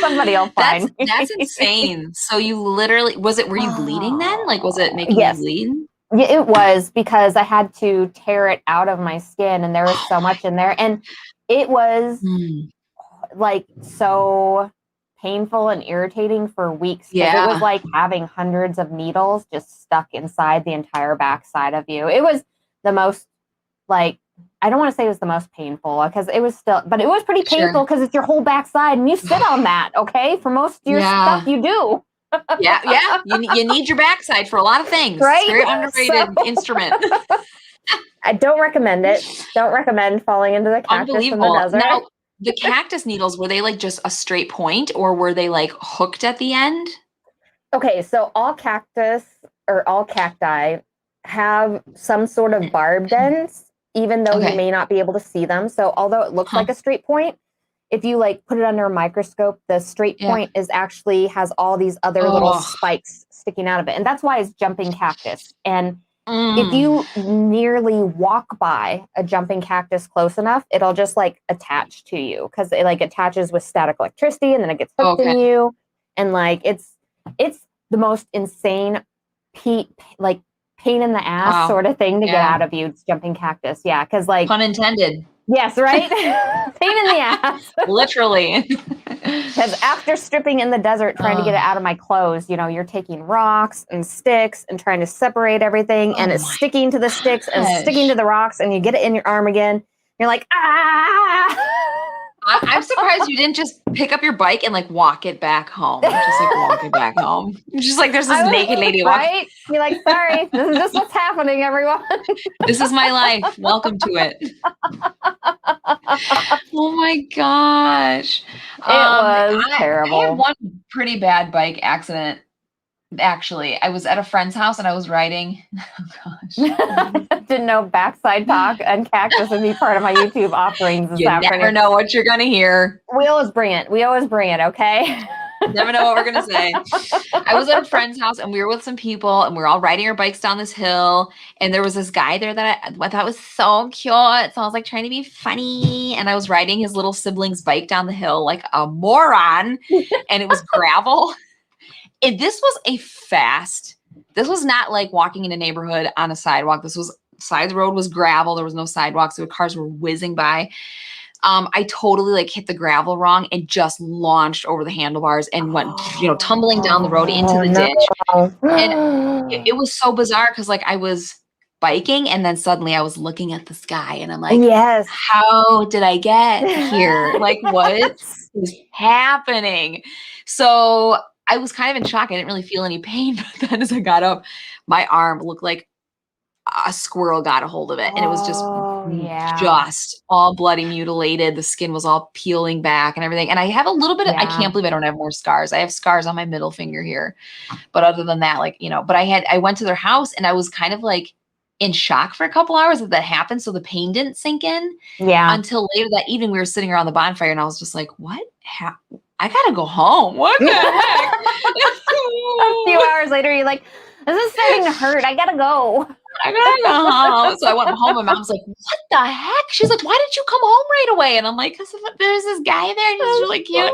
Somebody will find me. That's insane. So you literally, were you bleeding then? Like, was it making you bleed? Yeah, it was because I had to tear it out of my skin and there was so much in there. And it was like so painful and irritating for weeks. Yeah. It was like having hundreds of needles just stuck inside the entire backside of you. It was the most like, I don't want to say it was the most painful because it was still, but it was pretty painful because it's your whole backside and you sit on that. Okay. For most of your stuff you do. Yeah. You need your backside for a lot of things. Right? It's a very underrated instrument. I don't recommend it. Don't recommend falling into the cactus in the desert. Now, the cactus needles, were they like just a straight point or were they like hooked at the end? Okay, so all cactus or all cacti have some sort of barbed ends, even though you may not be able to see them. So although it looks like a straight point, if you like put it under a microscope, the straight point is actually has all these other little spikes sticking out of it. And that's why it's jumping cactus. And if you nearly walk by a jumping cactus close enough, it'll just like attach to you because it like attaches with static electricity and then it gets hooked in you. And like it's the most insane pain in the ass sort of thing to get out of you. It's jumping cactus. Yeah. Cause like pun intended. Yes, right? Pain in the ass. Literally. Because after stripping in the desert, trying to get it out of my clothes, you know, you're taking rocks and sticks and trying to separate everything. And it's sticking to the sticks and sticking to the rocks. And you get it in your arm again. You're like, ah. I'm surprised you didn't just pick up your bike and like walk it back home. Just like walk it back home. Just like there's this naked lady walking. Right? You're like, sorry, this is just what's happening, everyone. This is my life. Welcome to it. Oh my gosh. It was terrible. I had one pretty bad bike accident. Actually, I was at a friend's house and I was riding. Oh gosh. Didn't know backside talk and cactus would be part of my YouTube offerings this afternoon. You never know what you're going to hear. We always bring it. Okay? Never know what we're going to say. I was at a friend's house and we were with some people and we were all riding our bikes down this hill. And there was this guy there that I thought was so cute. So I was like trying to be funny. And I was riding his little sibling's bike down the hill like a moron. And it was gravel. And this was not like walking in a neighborhood on a sidewalk. Side of the road was gravel. There was no sidewalks. So cars were whizzing by. I totally like hit the gravel wrong and just launched over the handlebars and went, tumbling down the road into the ditch. And it was so bizarre because like I was biking and then suddenly I was looking at the sky and I'm like, yes, how did I get here? Like what? is happening? So I was kind of in shock. I didn't really feel any pain, but then as I got up, my arm looked like a squirrel got a hold of it, and it was just all bloody, mutilated. The skin was all peeling back and everything. And I have a little bit of, I can't believe I don't have more scars. I have scars on my middle finger here, but other than that, like, but I went to their house and I was kind of like in shock for a couple hours that happened. So the pain didn't sink in until later that evening. We were sitting around the bonfire and I was just like, what happened? I gotta go home. What the heck? A few hours later, you're like, this is starting to hurt. I gotta go. I gotta go home. So I went home. My mom's like, what the heck? She's like, why didn't you come home right away? And I'm like, because there's this guy there and he's really cute.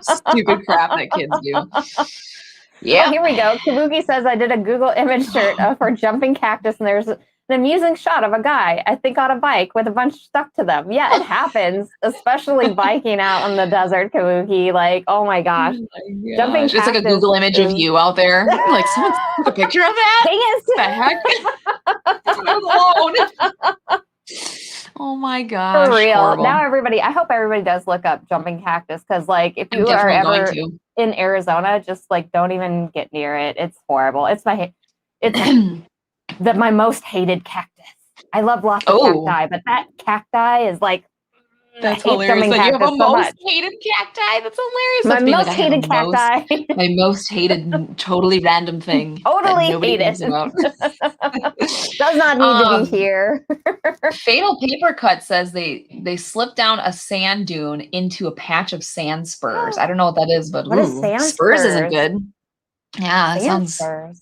Stupid crap that kids do. Yeah. Here we go. Kabuki says, I did a Google image search for jumping cactus, and there's an amusing shot of a guy, I think on a bike, with a bunch stuck to them. Yeah, it happens, especially biking out in the desert, Kabuki. Like, oh my gosh. Jumping cactus. It's like a Google image of you out there. Like, someone took a picture of that? Dang it. What the heck? I'm alone. Oh my gosh. For real. Horrible. Now I hope everybody does look up jumping cactus, because like if you are ever in Arizona, just like don't even get near it. It's horrible. It's my most hated cactus. I love lots of cacti, but that cacti is like, that's hilarious. So you have a most hated cacti. That's hilarious. My most hated cacti. My most hated, totally random thing. Totally hate it. Does not need to be here. Fatal Paper Cut says they slipped down a sand dune into a patch of sand spurs. I don't know what that is, but sand spurs isn't good. Yeah, that sounds. Spurs.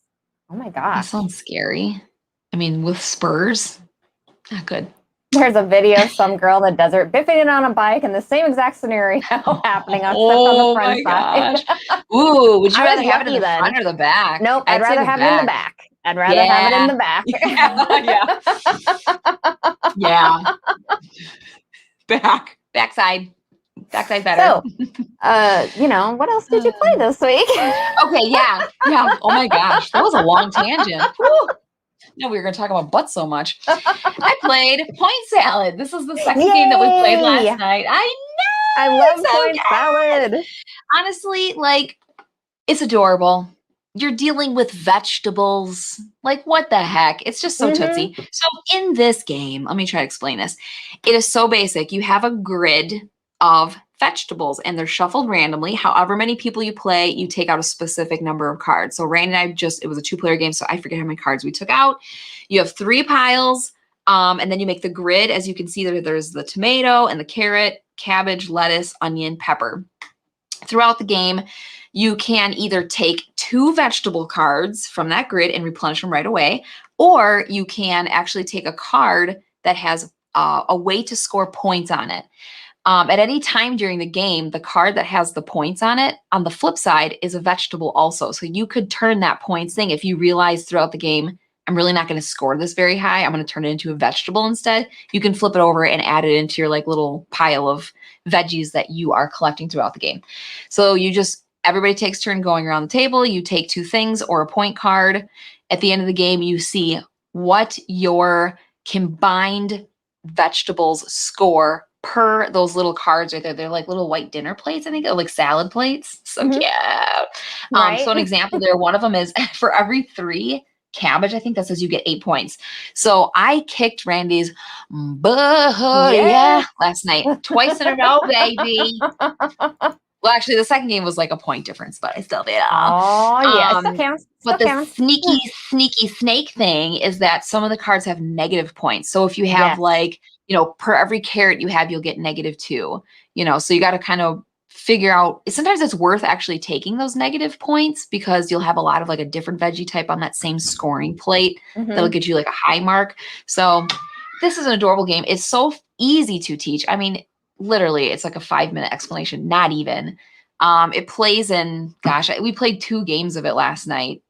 Oh my gosh, that sounds scary. I mean, with spurs, not good. There's a video of some girl in the desert biffing it on a bike, and the same exact scenario happening on the front side. Ooh, would you rather have it in the front or the back? Nope, I'd rather have it in the back. I'd rather have it in the back. Yeah. Backside better. So, what else did you play this week? Okay, yeah. Oh my gosh, that was a long tangent. Woo. No, we were going to talk about butts so much. I played Point Salad. This is the second game that we played last night. I know. I love Point Salad. Honestly, like, it's adorable. You're dealing with vegetables. Like, what the heck? It's just so tootsie. So in this game, let me try to explain this. It is so basic. You have a grid of vegetables and they're shuffled randomly. However many people you play, you take out a specific number of cards. So Randy and I it was a 2-player game, so I forget how many cards we took out. You have 3 piles, and then you make the grid. As you can see, there's the tomato and the carrot, cabbage, lettuce, onion, pepper. Throughout the game, you can either take 2 vegetable cards from that grid and replenish them right away, or you can actually take a card that has a way to score points on it. At any time during the game, the card that has the points on it, on the flip side, is a vegetable also. So you could turn that points thing if you realize throughout the game, I'm really not going to score this very high. I'm going to turn it into a vegetable instead. You can flip it over and add it into your like little pile of veggies that you are collecting throughout the game. So everybody takes turn going around the table. You take 2 things or a point card. At the end of the game, you see what your combined vegetables score per those little cards right there. They're like little white dinner plates, I think, like salad plates. So cute. Right. So an example there, one of them is for every 3 cabbage, I think that says you get 8 points. So I kicked Randy's butt last night, twice in a row, baby. Well, actually, the second game was like a point difference, but I still did. Oh, yeah. Still counts. But the sneaky snake thing is that some of the cards have negative points. So if you have per every carrot you have, you'll get -2. So you got to kind of figure out. Sometimes it's worth actually taking those negative points because you'll have a lot of like a different veggie type on that same scoring plate that'll get you like a high mark. So this is an adorable game. It's so easy to teach. I mean, literally, it's like a 5-minute explanation, not even. It plays in, we played 2 games of it last night.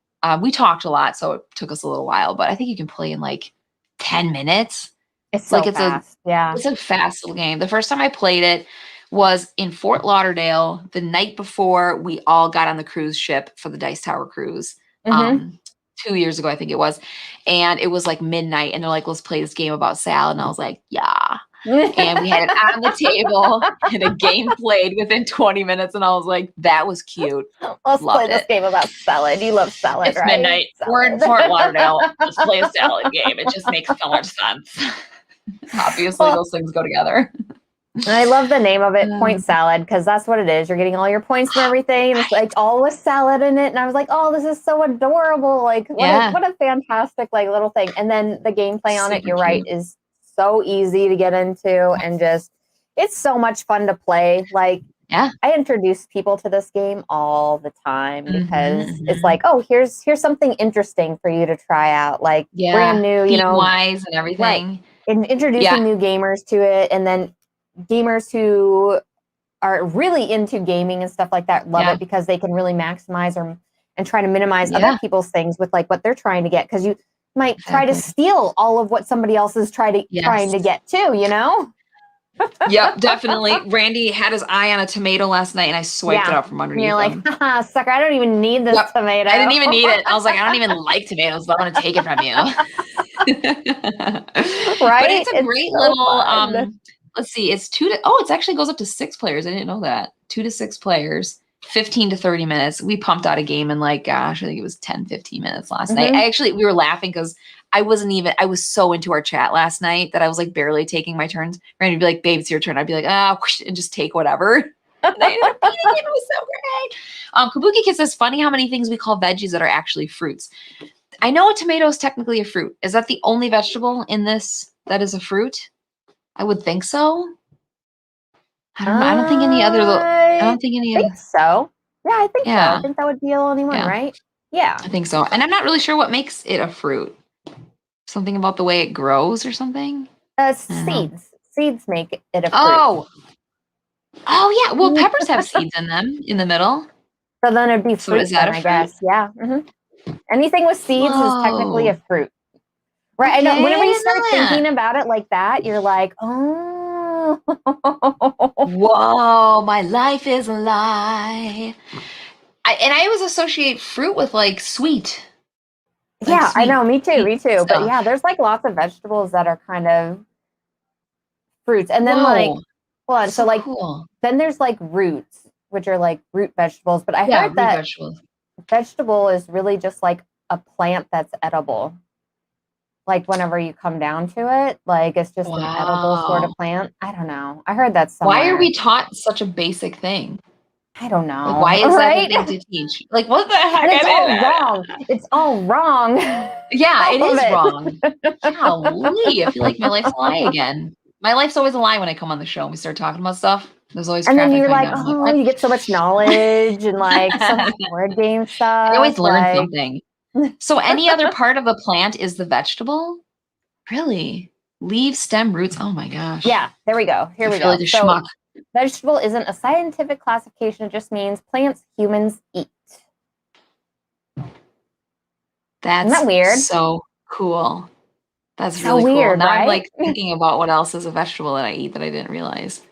We talked a lot, so it took us a little while, but I think you can play in like 10 minutes. It's so fast. It's a fast little game. The first time I played it was in Fort Lauderdale the night before we all got on the cruise ship for the Dice Tower cruise. 2 years ago, I think it was. And it was like midnight, and they're like, let's play this game about salad. And I was like, yeah. And we had it on the table and a game played within 20 minutes. And I was like, that was cute. Let's play this game about salad. You love salad, it's right? midnight. Salad. We're in Fort Lauderdale. Let's play a salad game. It just makes so much sense. Obviously, those things go together. And I love the name of it, point salad, because that's what it is. You're getting all your points from everything. And it's like all with salad in it. And I was like, oh, this is so adorable. Like, what a fantastic, like, little thing. And then the gameplay on it, you're right, is so easy to get into. And just, it's so much fun to play. Like, I introduce people to this game all the time because it's like, oh, here's something interesting for you to try out. Like, brand new, you know. Wise and everything. Right. And introducing new gamers to it. And then gamers who are really into gaming and stuff like that love it because they can really maximize and try to minimize other people's things with like what they're trying to get, because you might try to steal all of what somebody else is trying to get too, you know. Yep, definitely. Randy had his eye on a tomato last night and I swiped it out from underneath him. You're like, haha, sucker, I don't even need this tomato. I didn't even need it. I was like, I don't even like tomatoes, but I'm gonna take it from you. Right, but it's a great little let's see, it's it actually goes up to 6 players. I didn't know that. 2 to 6 players, 15 to 30 minutes. We pumped out a game in like, gosh, I think it was 10, 15 minutes last night. We were laughing because I was so into our chat last night that I was like barely taking my turns. Randy would be like, babe, it's your turn. I'd be like, and just take whatever. And it was so great. Kabuki Kid says, funny how many things we call veggies that are actually fruits. I know a tomato is technically a fruit. Is that the only vegetable in this that is a fruit? I would think so. I don't know. I don't think any other. I think so. Yeah, I think so. I think that would be the only one, right? Yeah, I think so. And I'm not really sure what makes it a fruit. Something about the way it grows or something. Seeds. Seeds make it a fruit. Oh yeah. Well, peppers have seeds in them in the middle. So then it'd be fruit. So is that I guess? Yeah. Anything with seeds is technically a fruit. Right. Okay, I know. Whenever you start thinking about it like that, you're like, oh. Whoa, my life is a lie. I always associate fruit with like sweet. Like sweet, I know. Me too. Stuff. But yeah, there's like lots of vegetables that are kind of fruits. And then then there's like roots, which are like root vegetables. But I heard that vegetable is really just like a plant that's edible. Like whenever you come down to it, like it's just an edible sort of plant. I don't know. I heard that somewhere. Why are we taught such a basic thing? I don't know. Like, why is that a thing to teach? Like, what the heck? And it's all wrong. It's all wrong. Yeah, it is wrong. Golly, I feel like my life's a lie again. My life's always a lie when I come on the show and we start talking about stuff. There's always and then you're like, oh, you get so much knowledge and like some word game stuff. I always learn something. So any other part of the plant is the vegetable? Really? Leaves, stem, roots? Oh my gosh. Yeah, there we go. Here we go. Like so vegetable isn't a scientific classification. It just means plants humans eat. That's Isn't that weird? So cool. That's really weird, cool. Now right? I'm like thinking about what else is a vegetable that I eat that I didn't realize.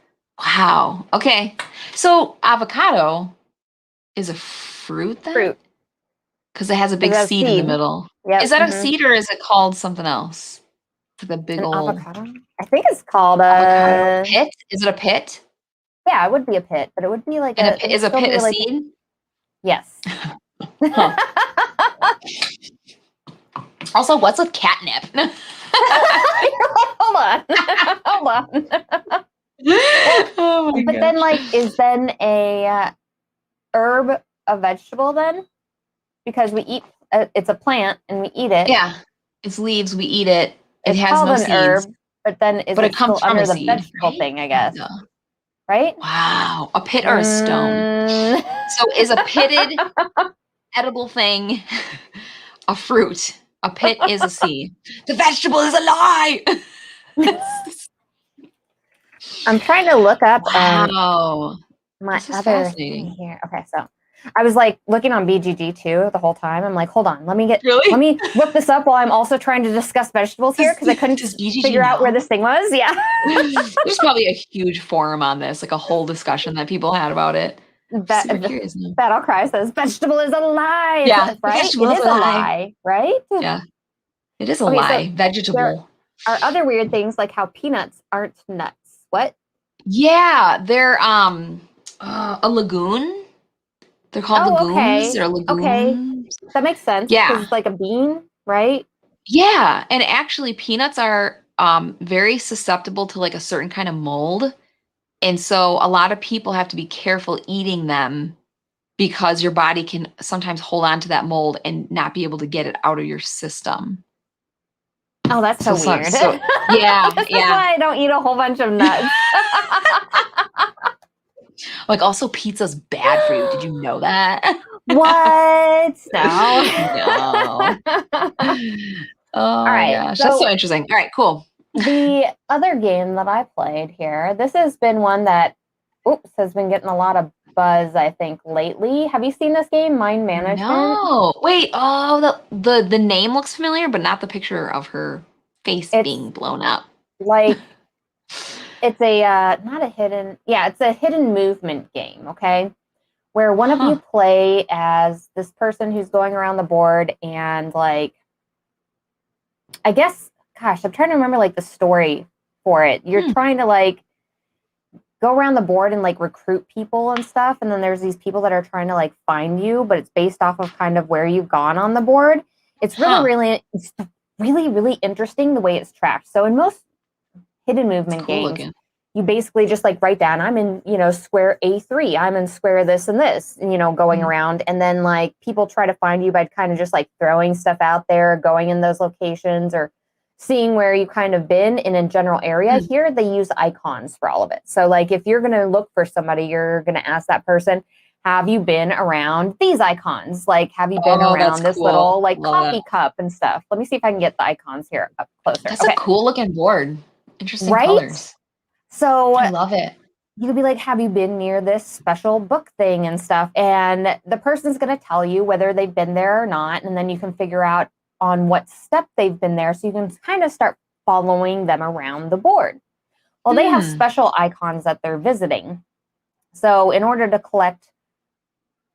Wow. Okay. So avocado is a fruit then? Fruit. Because it has a big seed in the middle. Yep. Is that a seed or is it called something else? The big old avocado? I think it's called a pit. Is it a pit? Yeah, it would be a pit, but it would be like is a pit a seed? Yes. Also, what's with catnip? Hold on. Oh my gosh. Then, like, is then a herb a vegetable then? Because we eat, it's a plant and we eat it. Yeah, it's leaves. We eat it. It it's has called no an seeds. Herb, but then is it comes still from under a the seed, vegetable thing? I guess. Right? Wow, a pit or a stone. So is a pitted edible thing a fruit? A pit is a seed. The vegetable is a lie. I'm trying to look up my other thing here. Okay, so I was like looking on BGG too the whole time. I'm like, hold on, let me look this up while I'm also trying to discuss vegetables here because I couldn't figure out where this thing was. Yeah. There's probably a huge forum on this, like a whole discussion that people had about it. Battle Cry says vegetable is a lie. Yeah, right? It is a lie, right? Yeah. It is a lie. So vegetable. are other weird things like how peanuts aren't nuts. What? Yeah, they're a lagoon. They're called lagoons Okay. or Okay. lagoons. That makes sense because Yeah. it's like a bean, right? Yeah, and actually peanuts are very susceptible to like a certain kind of mold. And so a lot of people have to be careful eating them because your body can sometimes hold on to that mold and not be able to get it out of your system. Oh, that's so So weird. yeah, This is yeah. why I don't eat a whole bunch of nuts. Like also pizza's bad for you. Did you know that? What? No. No. Oh All my right. gosh. That's so So interesting. All right, cool. the other game that I played here, this has been one that, has been getting a lot of buzz, I think, lately. Have you seen this game, Mind Management? No. Wait, oh, the name looks familiar, but not the picture of her face It's being blown up. like, it's a, not a hidden, yeah, it's a hidden movement game, okay? Where one of you Huh. play as this person who's going around the board and like, I guess, gosh, I'm trying to remember like the story for it. You're trying to like go around the board and like recruit people and stuff. And then there's these people that are trying to like find you, but it's based off of kind of where you've gone on the board. It's really interesting the way it's tracked. So in most hidden It's movement cool games, looking. you basically just like write down, I'm in, square A3, I'm in square this and this, going around. And then like people try to find you by kind of just like throwing stuff out there, going in those locations or seeing where you kind of been in a general area. Here, they use icons for all of it. So like if you're going to look for somebody, you're going to ask that person, have you been around these icons? Like, have you been That's around this cool. little like Love coffee it. cup and stuff? Let me see if I can get the icons here up closer. That's Okay. a cool looking board. Interesting Right? colors. So I love it. you could be like, have you been near this special book thing and stuff? And the person's going to tell you whether they've been there or not. And then you can figure out on what step they've been there. So you can kind of start following them around the board. Well, they have special icons that they're visiting. So in order to collect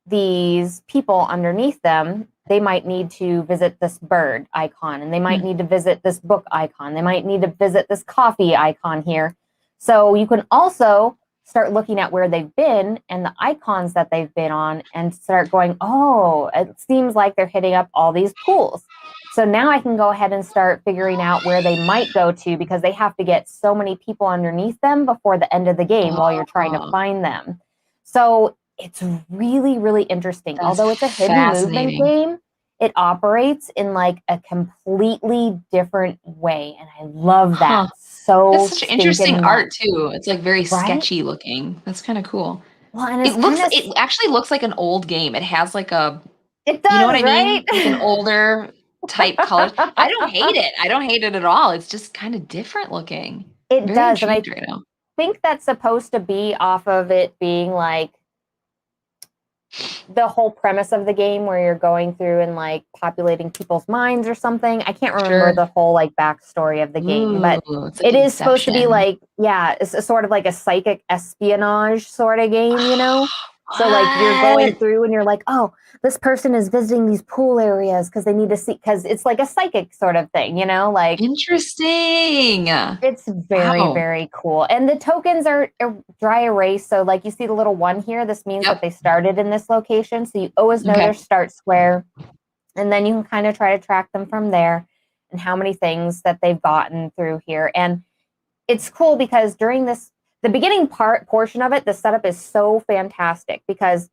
these people underneath them, they might need to visit this bird icon, and they might need to visit this book icon. They might need to visit this coffee icon here. So you can also start looking at where they've been and the icons that they've been on and start going, oh, it seems like they're hitting up all these pools. So now I can go ahead and start figuring out where they might go to because they have to get so many people underneath them before the end of the game while you're trying to find them. So it's really interesting. That's although it's a hidden movement game, it operates in like a completely different way. And I love that. So that's such interesting stinking art much. too. It's like very Right? sketchy looking. That's kind of cool. Well, and It actually looks like an old game. It has like a, it does, you know what I right? mean? Like an older type colors. I don't hate it. I don't hate it at all. It's just kind of different looking. It Very does. And I intrigued right now. think that's supposed to be off of it being like the whole premise of the game where you're going through and like populating people's minds or something. I can't remember the whole like backstory of the game, but Like it is supposed to be Inception. like, yeah, it's a sort of like a psychic espionage sort of game, So like you're going through and you're like, oh, this person is visiting these pool areas because they need to see, because it's like a psychic sort of thing, like Interesting. it's very cool. And the tokens are dry erase. So like you see the little one here, this means that they started in this location. So you always know their start square. And then you can kind of try to track them from there and how many things that they've gotten through here. And it's cool because during the beginning portion of it, the setup is so fantastic because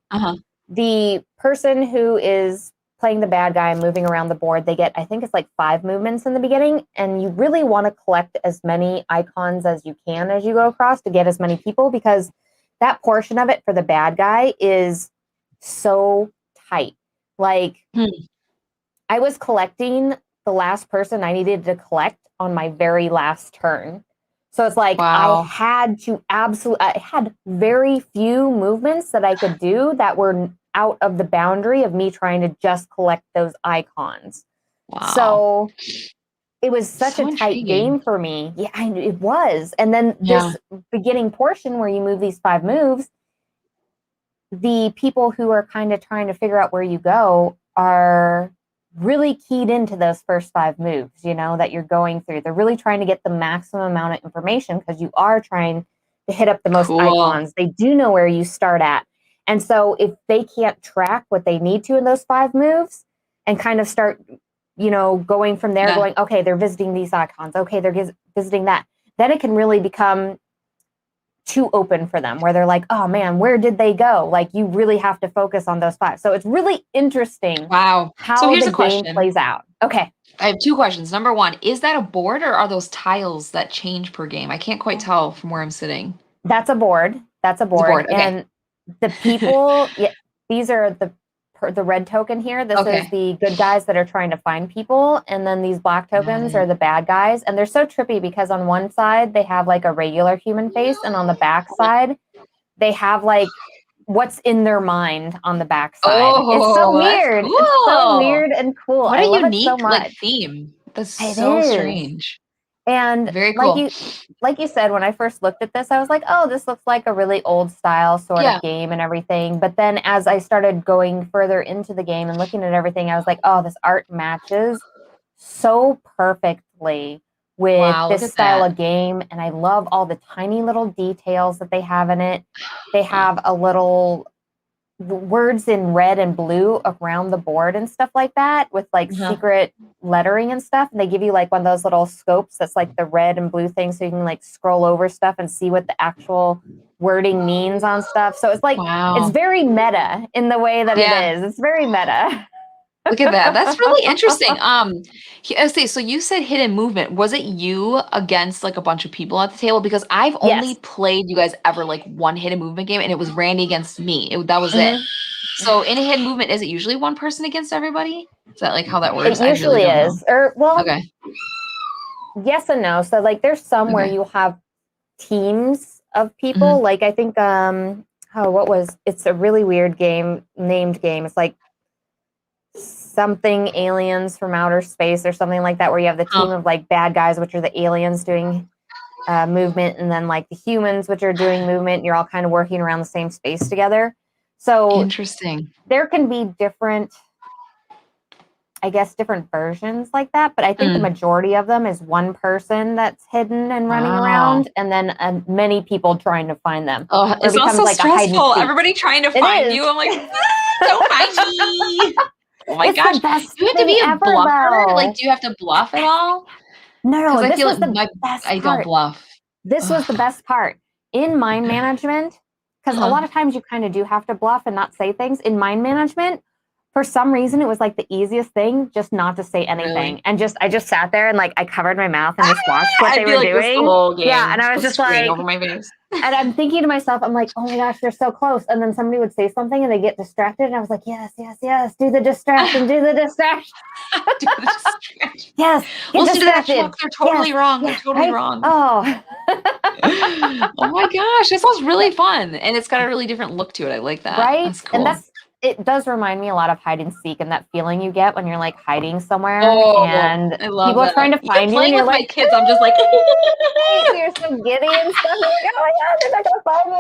the person who is playing the bad guy and moving around the board, they get, I think it's like 5 movements in the beginning. And you really want to collect as many icons as you can as you go across to get as many people, because that portion of it for the bad guy is so tight. Like I was collecting the last person I needed to collect on my very last turn. So it's like I had very few movements that I could do that were out of the boundary of me trying to just collect those icons. So it was such a tight game for me. Yeah, it was. And then this beginning portion where you move these 5 moves, the people who are kind of trying to figure out where you go are really keyed into those first 5 moves, you know, that you're going through. They're really trying to get the maximum amount of information because you are trying to hit up the most icons. They do know where you start at. And so if they can't track what they need to in those 5 moves and kind of start, you know, going from there, going, okay, they're visiting these icons. Okay, they're visiting that. Then it can really become too open for them where they're like, oh man, where did they go? Like you really have to focus on those 5. So it's really interesting how the game plays out. Okay. I have 2 questions. Number 1, is that a board or are those tiles that change per game? I can't quite tell from where I'm sitting. That's a board. That's a board. Okay. And the people, these are the red token here. This is the good guys that are trying to find people. And then these black tokens are the bad guys. And they're so trippy because on one side, they have like a regular human face. And on the back side, they have like what's in their mind on the back side. It's so weird. Cool. It's so weird and cool. What a unique like theme. That's so strange. And very cool. Like you said, when I first looked at this, I was like, oh, this looks like a really old style sort of game and everything. But then as I started going further into the game and looking at everything, I was like, oh, this art matches so perfectly with this style of game. And I love all the tiny little details that they have in it. They have a little words in red and blue around the board and stuff like that with like secret lettering and stuff. And they give you like one of those little scopes that's like the red and blue thing. So you can like scroll over stuff and see what the actual wording means on stuff. So it's like, it's very meta in the way that it is. It's very meta. Look at that. That's really interesting. Okay, so you said hidden movement. Was it you against like a bunch of people at the table? Because I've only played you guys ever like one hidden movement game, and it was Randy against me. That was it. So in a hidden movement, is it usually one person against everybody? Is that like how that works? It usually is. Or yes and no. So like there's some where you have teams of people. Like I think it's a really weird named game. It's like something aliens from outer space or something like that, where you have the team of like bad guys, which are the aliens doing movement, and then like the humans, which are doing movement, and you're all kind of working around the same space together. So interesting. There can be different versions like that, but I think the majority of them is one person that's hidden and running around, and then many people trying to find them. Oh, it sounds so like stressful. Everybody trying to find you. I'm like, don't find me. Oh my gosh. Do you have to be a bluffer? Like, do you have to bluff at all? No, I feel like I don't bluff. This was the best part. In mind management, because a lot of times you kind of do have to bluff and not say things. In mind management, for some reason, it was like the easiest thing just not to say anything. Really? And I just sat there and like I covered my mouth and just watched what they were doing. The whole game. Yeah, and I was just like over my face. And I'm thinking to myself, I'm like, oh my gosh, they're so close. And then somebody would say something and they get distracted. And I was like, yes, do the distraction, do the distraction. Do the distraction. Yes. Well, they're totally wrong. They're totally wrong. Oh. Oh my gosh, this sounds really fun. And it's got a really different look to it. I like that. Right? That's cool. And it does remind me a lot of hide and seek and that feeling you get when you're like hiding somewhere and people are trying to find you. And you're like, my kids, I'm just like, you're so giddy and stuff. You're like, oh my God, they're not gonna find me.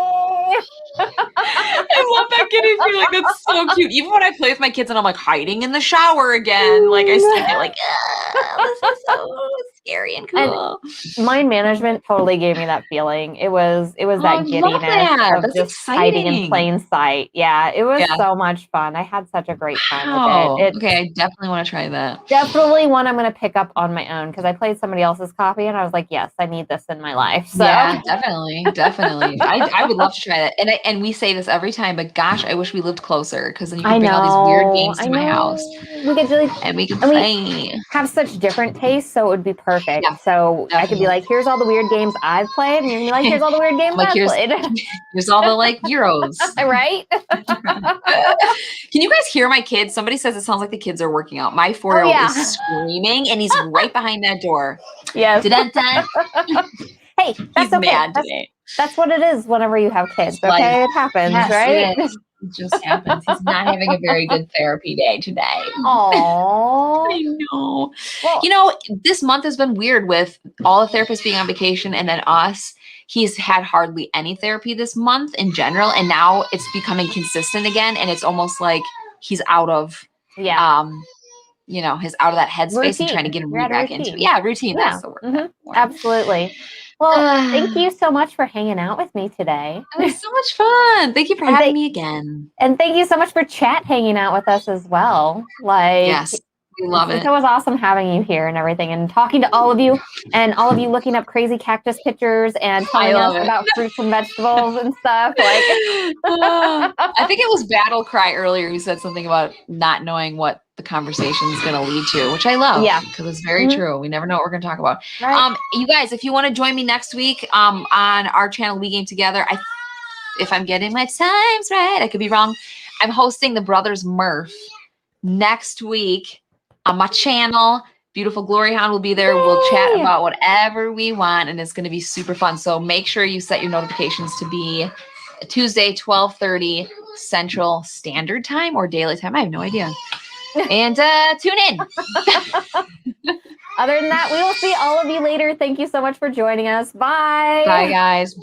I love that giddy feeling. That's so cute. Even when I play with my kids and I'm like hiding in the shower again, like I still get like, this is so scary and cool. And mind management totally gave me that feeling. It was that giddiness of just hiding in plain sight. Yeah, it was so much fun. I had such a great time with it. Okay, I definitely want to try that. Definitely one I'm going to pick up on my own because I played somebody else's copy and I was like, yes, I need this in my life. So. Yeah, definitely. I would love to try that. And we say this every time, but gosh, I wish we lived closer because then you can bring all these weird games to my house. We could we can play. We have such different tastes, so it would be perfect. Yeah, so definitely. I could be like, here's all the weird games I've played, and you're gonna be like, here's all the weird games I've played. Here's all the like Euros. Right? Can you guys hear my kids? Somebody says it sounds like the kids are working out. My 4-year-old is screaming, and he's right behind that door. Yes. Hey, that's okay. Mad today. That's what it is whenever you have kids. Okay, it happens, right? It just happens. He's not having a very good therapy day today. Oh, I know. Well, this month has been weird with all the therapists being on vacation, and then us. He's had hardly any therapy this month in general, and now it's becoming consistent again, and it's almost like he's out of his out of that headspace and trying to get him back into routine. Yeah. That's the word. Mm-hmm. Absolutely. Well, thank you so much for hanging out with me today. It was so much fun. Thank you for having me again. And thank you so much for hanging out with us as well. Yes, we love it. It was awesome having you here and everything, and talking to all of you, and all of you looking up crazy cactus pictures and telling us about fruits and vegetables and stuff. I think it was Battle Cry earlier who said something about not knowing what the conversation is going to lead to, which I love. Yeah, because it's very true. We never know what we're going to talk about. Right. You guys, if you want to join me next week on our channel, We Game Together, if I'm getting my times right, I could be wrong. I'm hosting the Brothers Murph next week on my channel. Beautiful GloryHoundd will be there. Yay! We'll chat about whatever we want, and it's going to be super fun. So make sure you set your notifications to be Tuesday, 12:30 Central Standard Time or Daylight Time. I have no idea. And tune in. Other than that, we will see all of you later. Thank you so much for joining us. Bye. Bye, guys.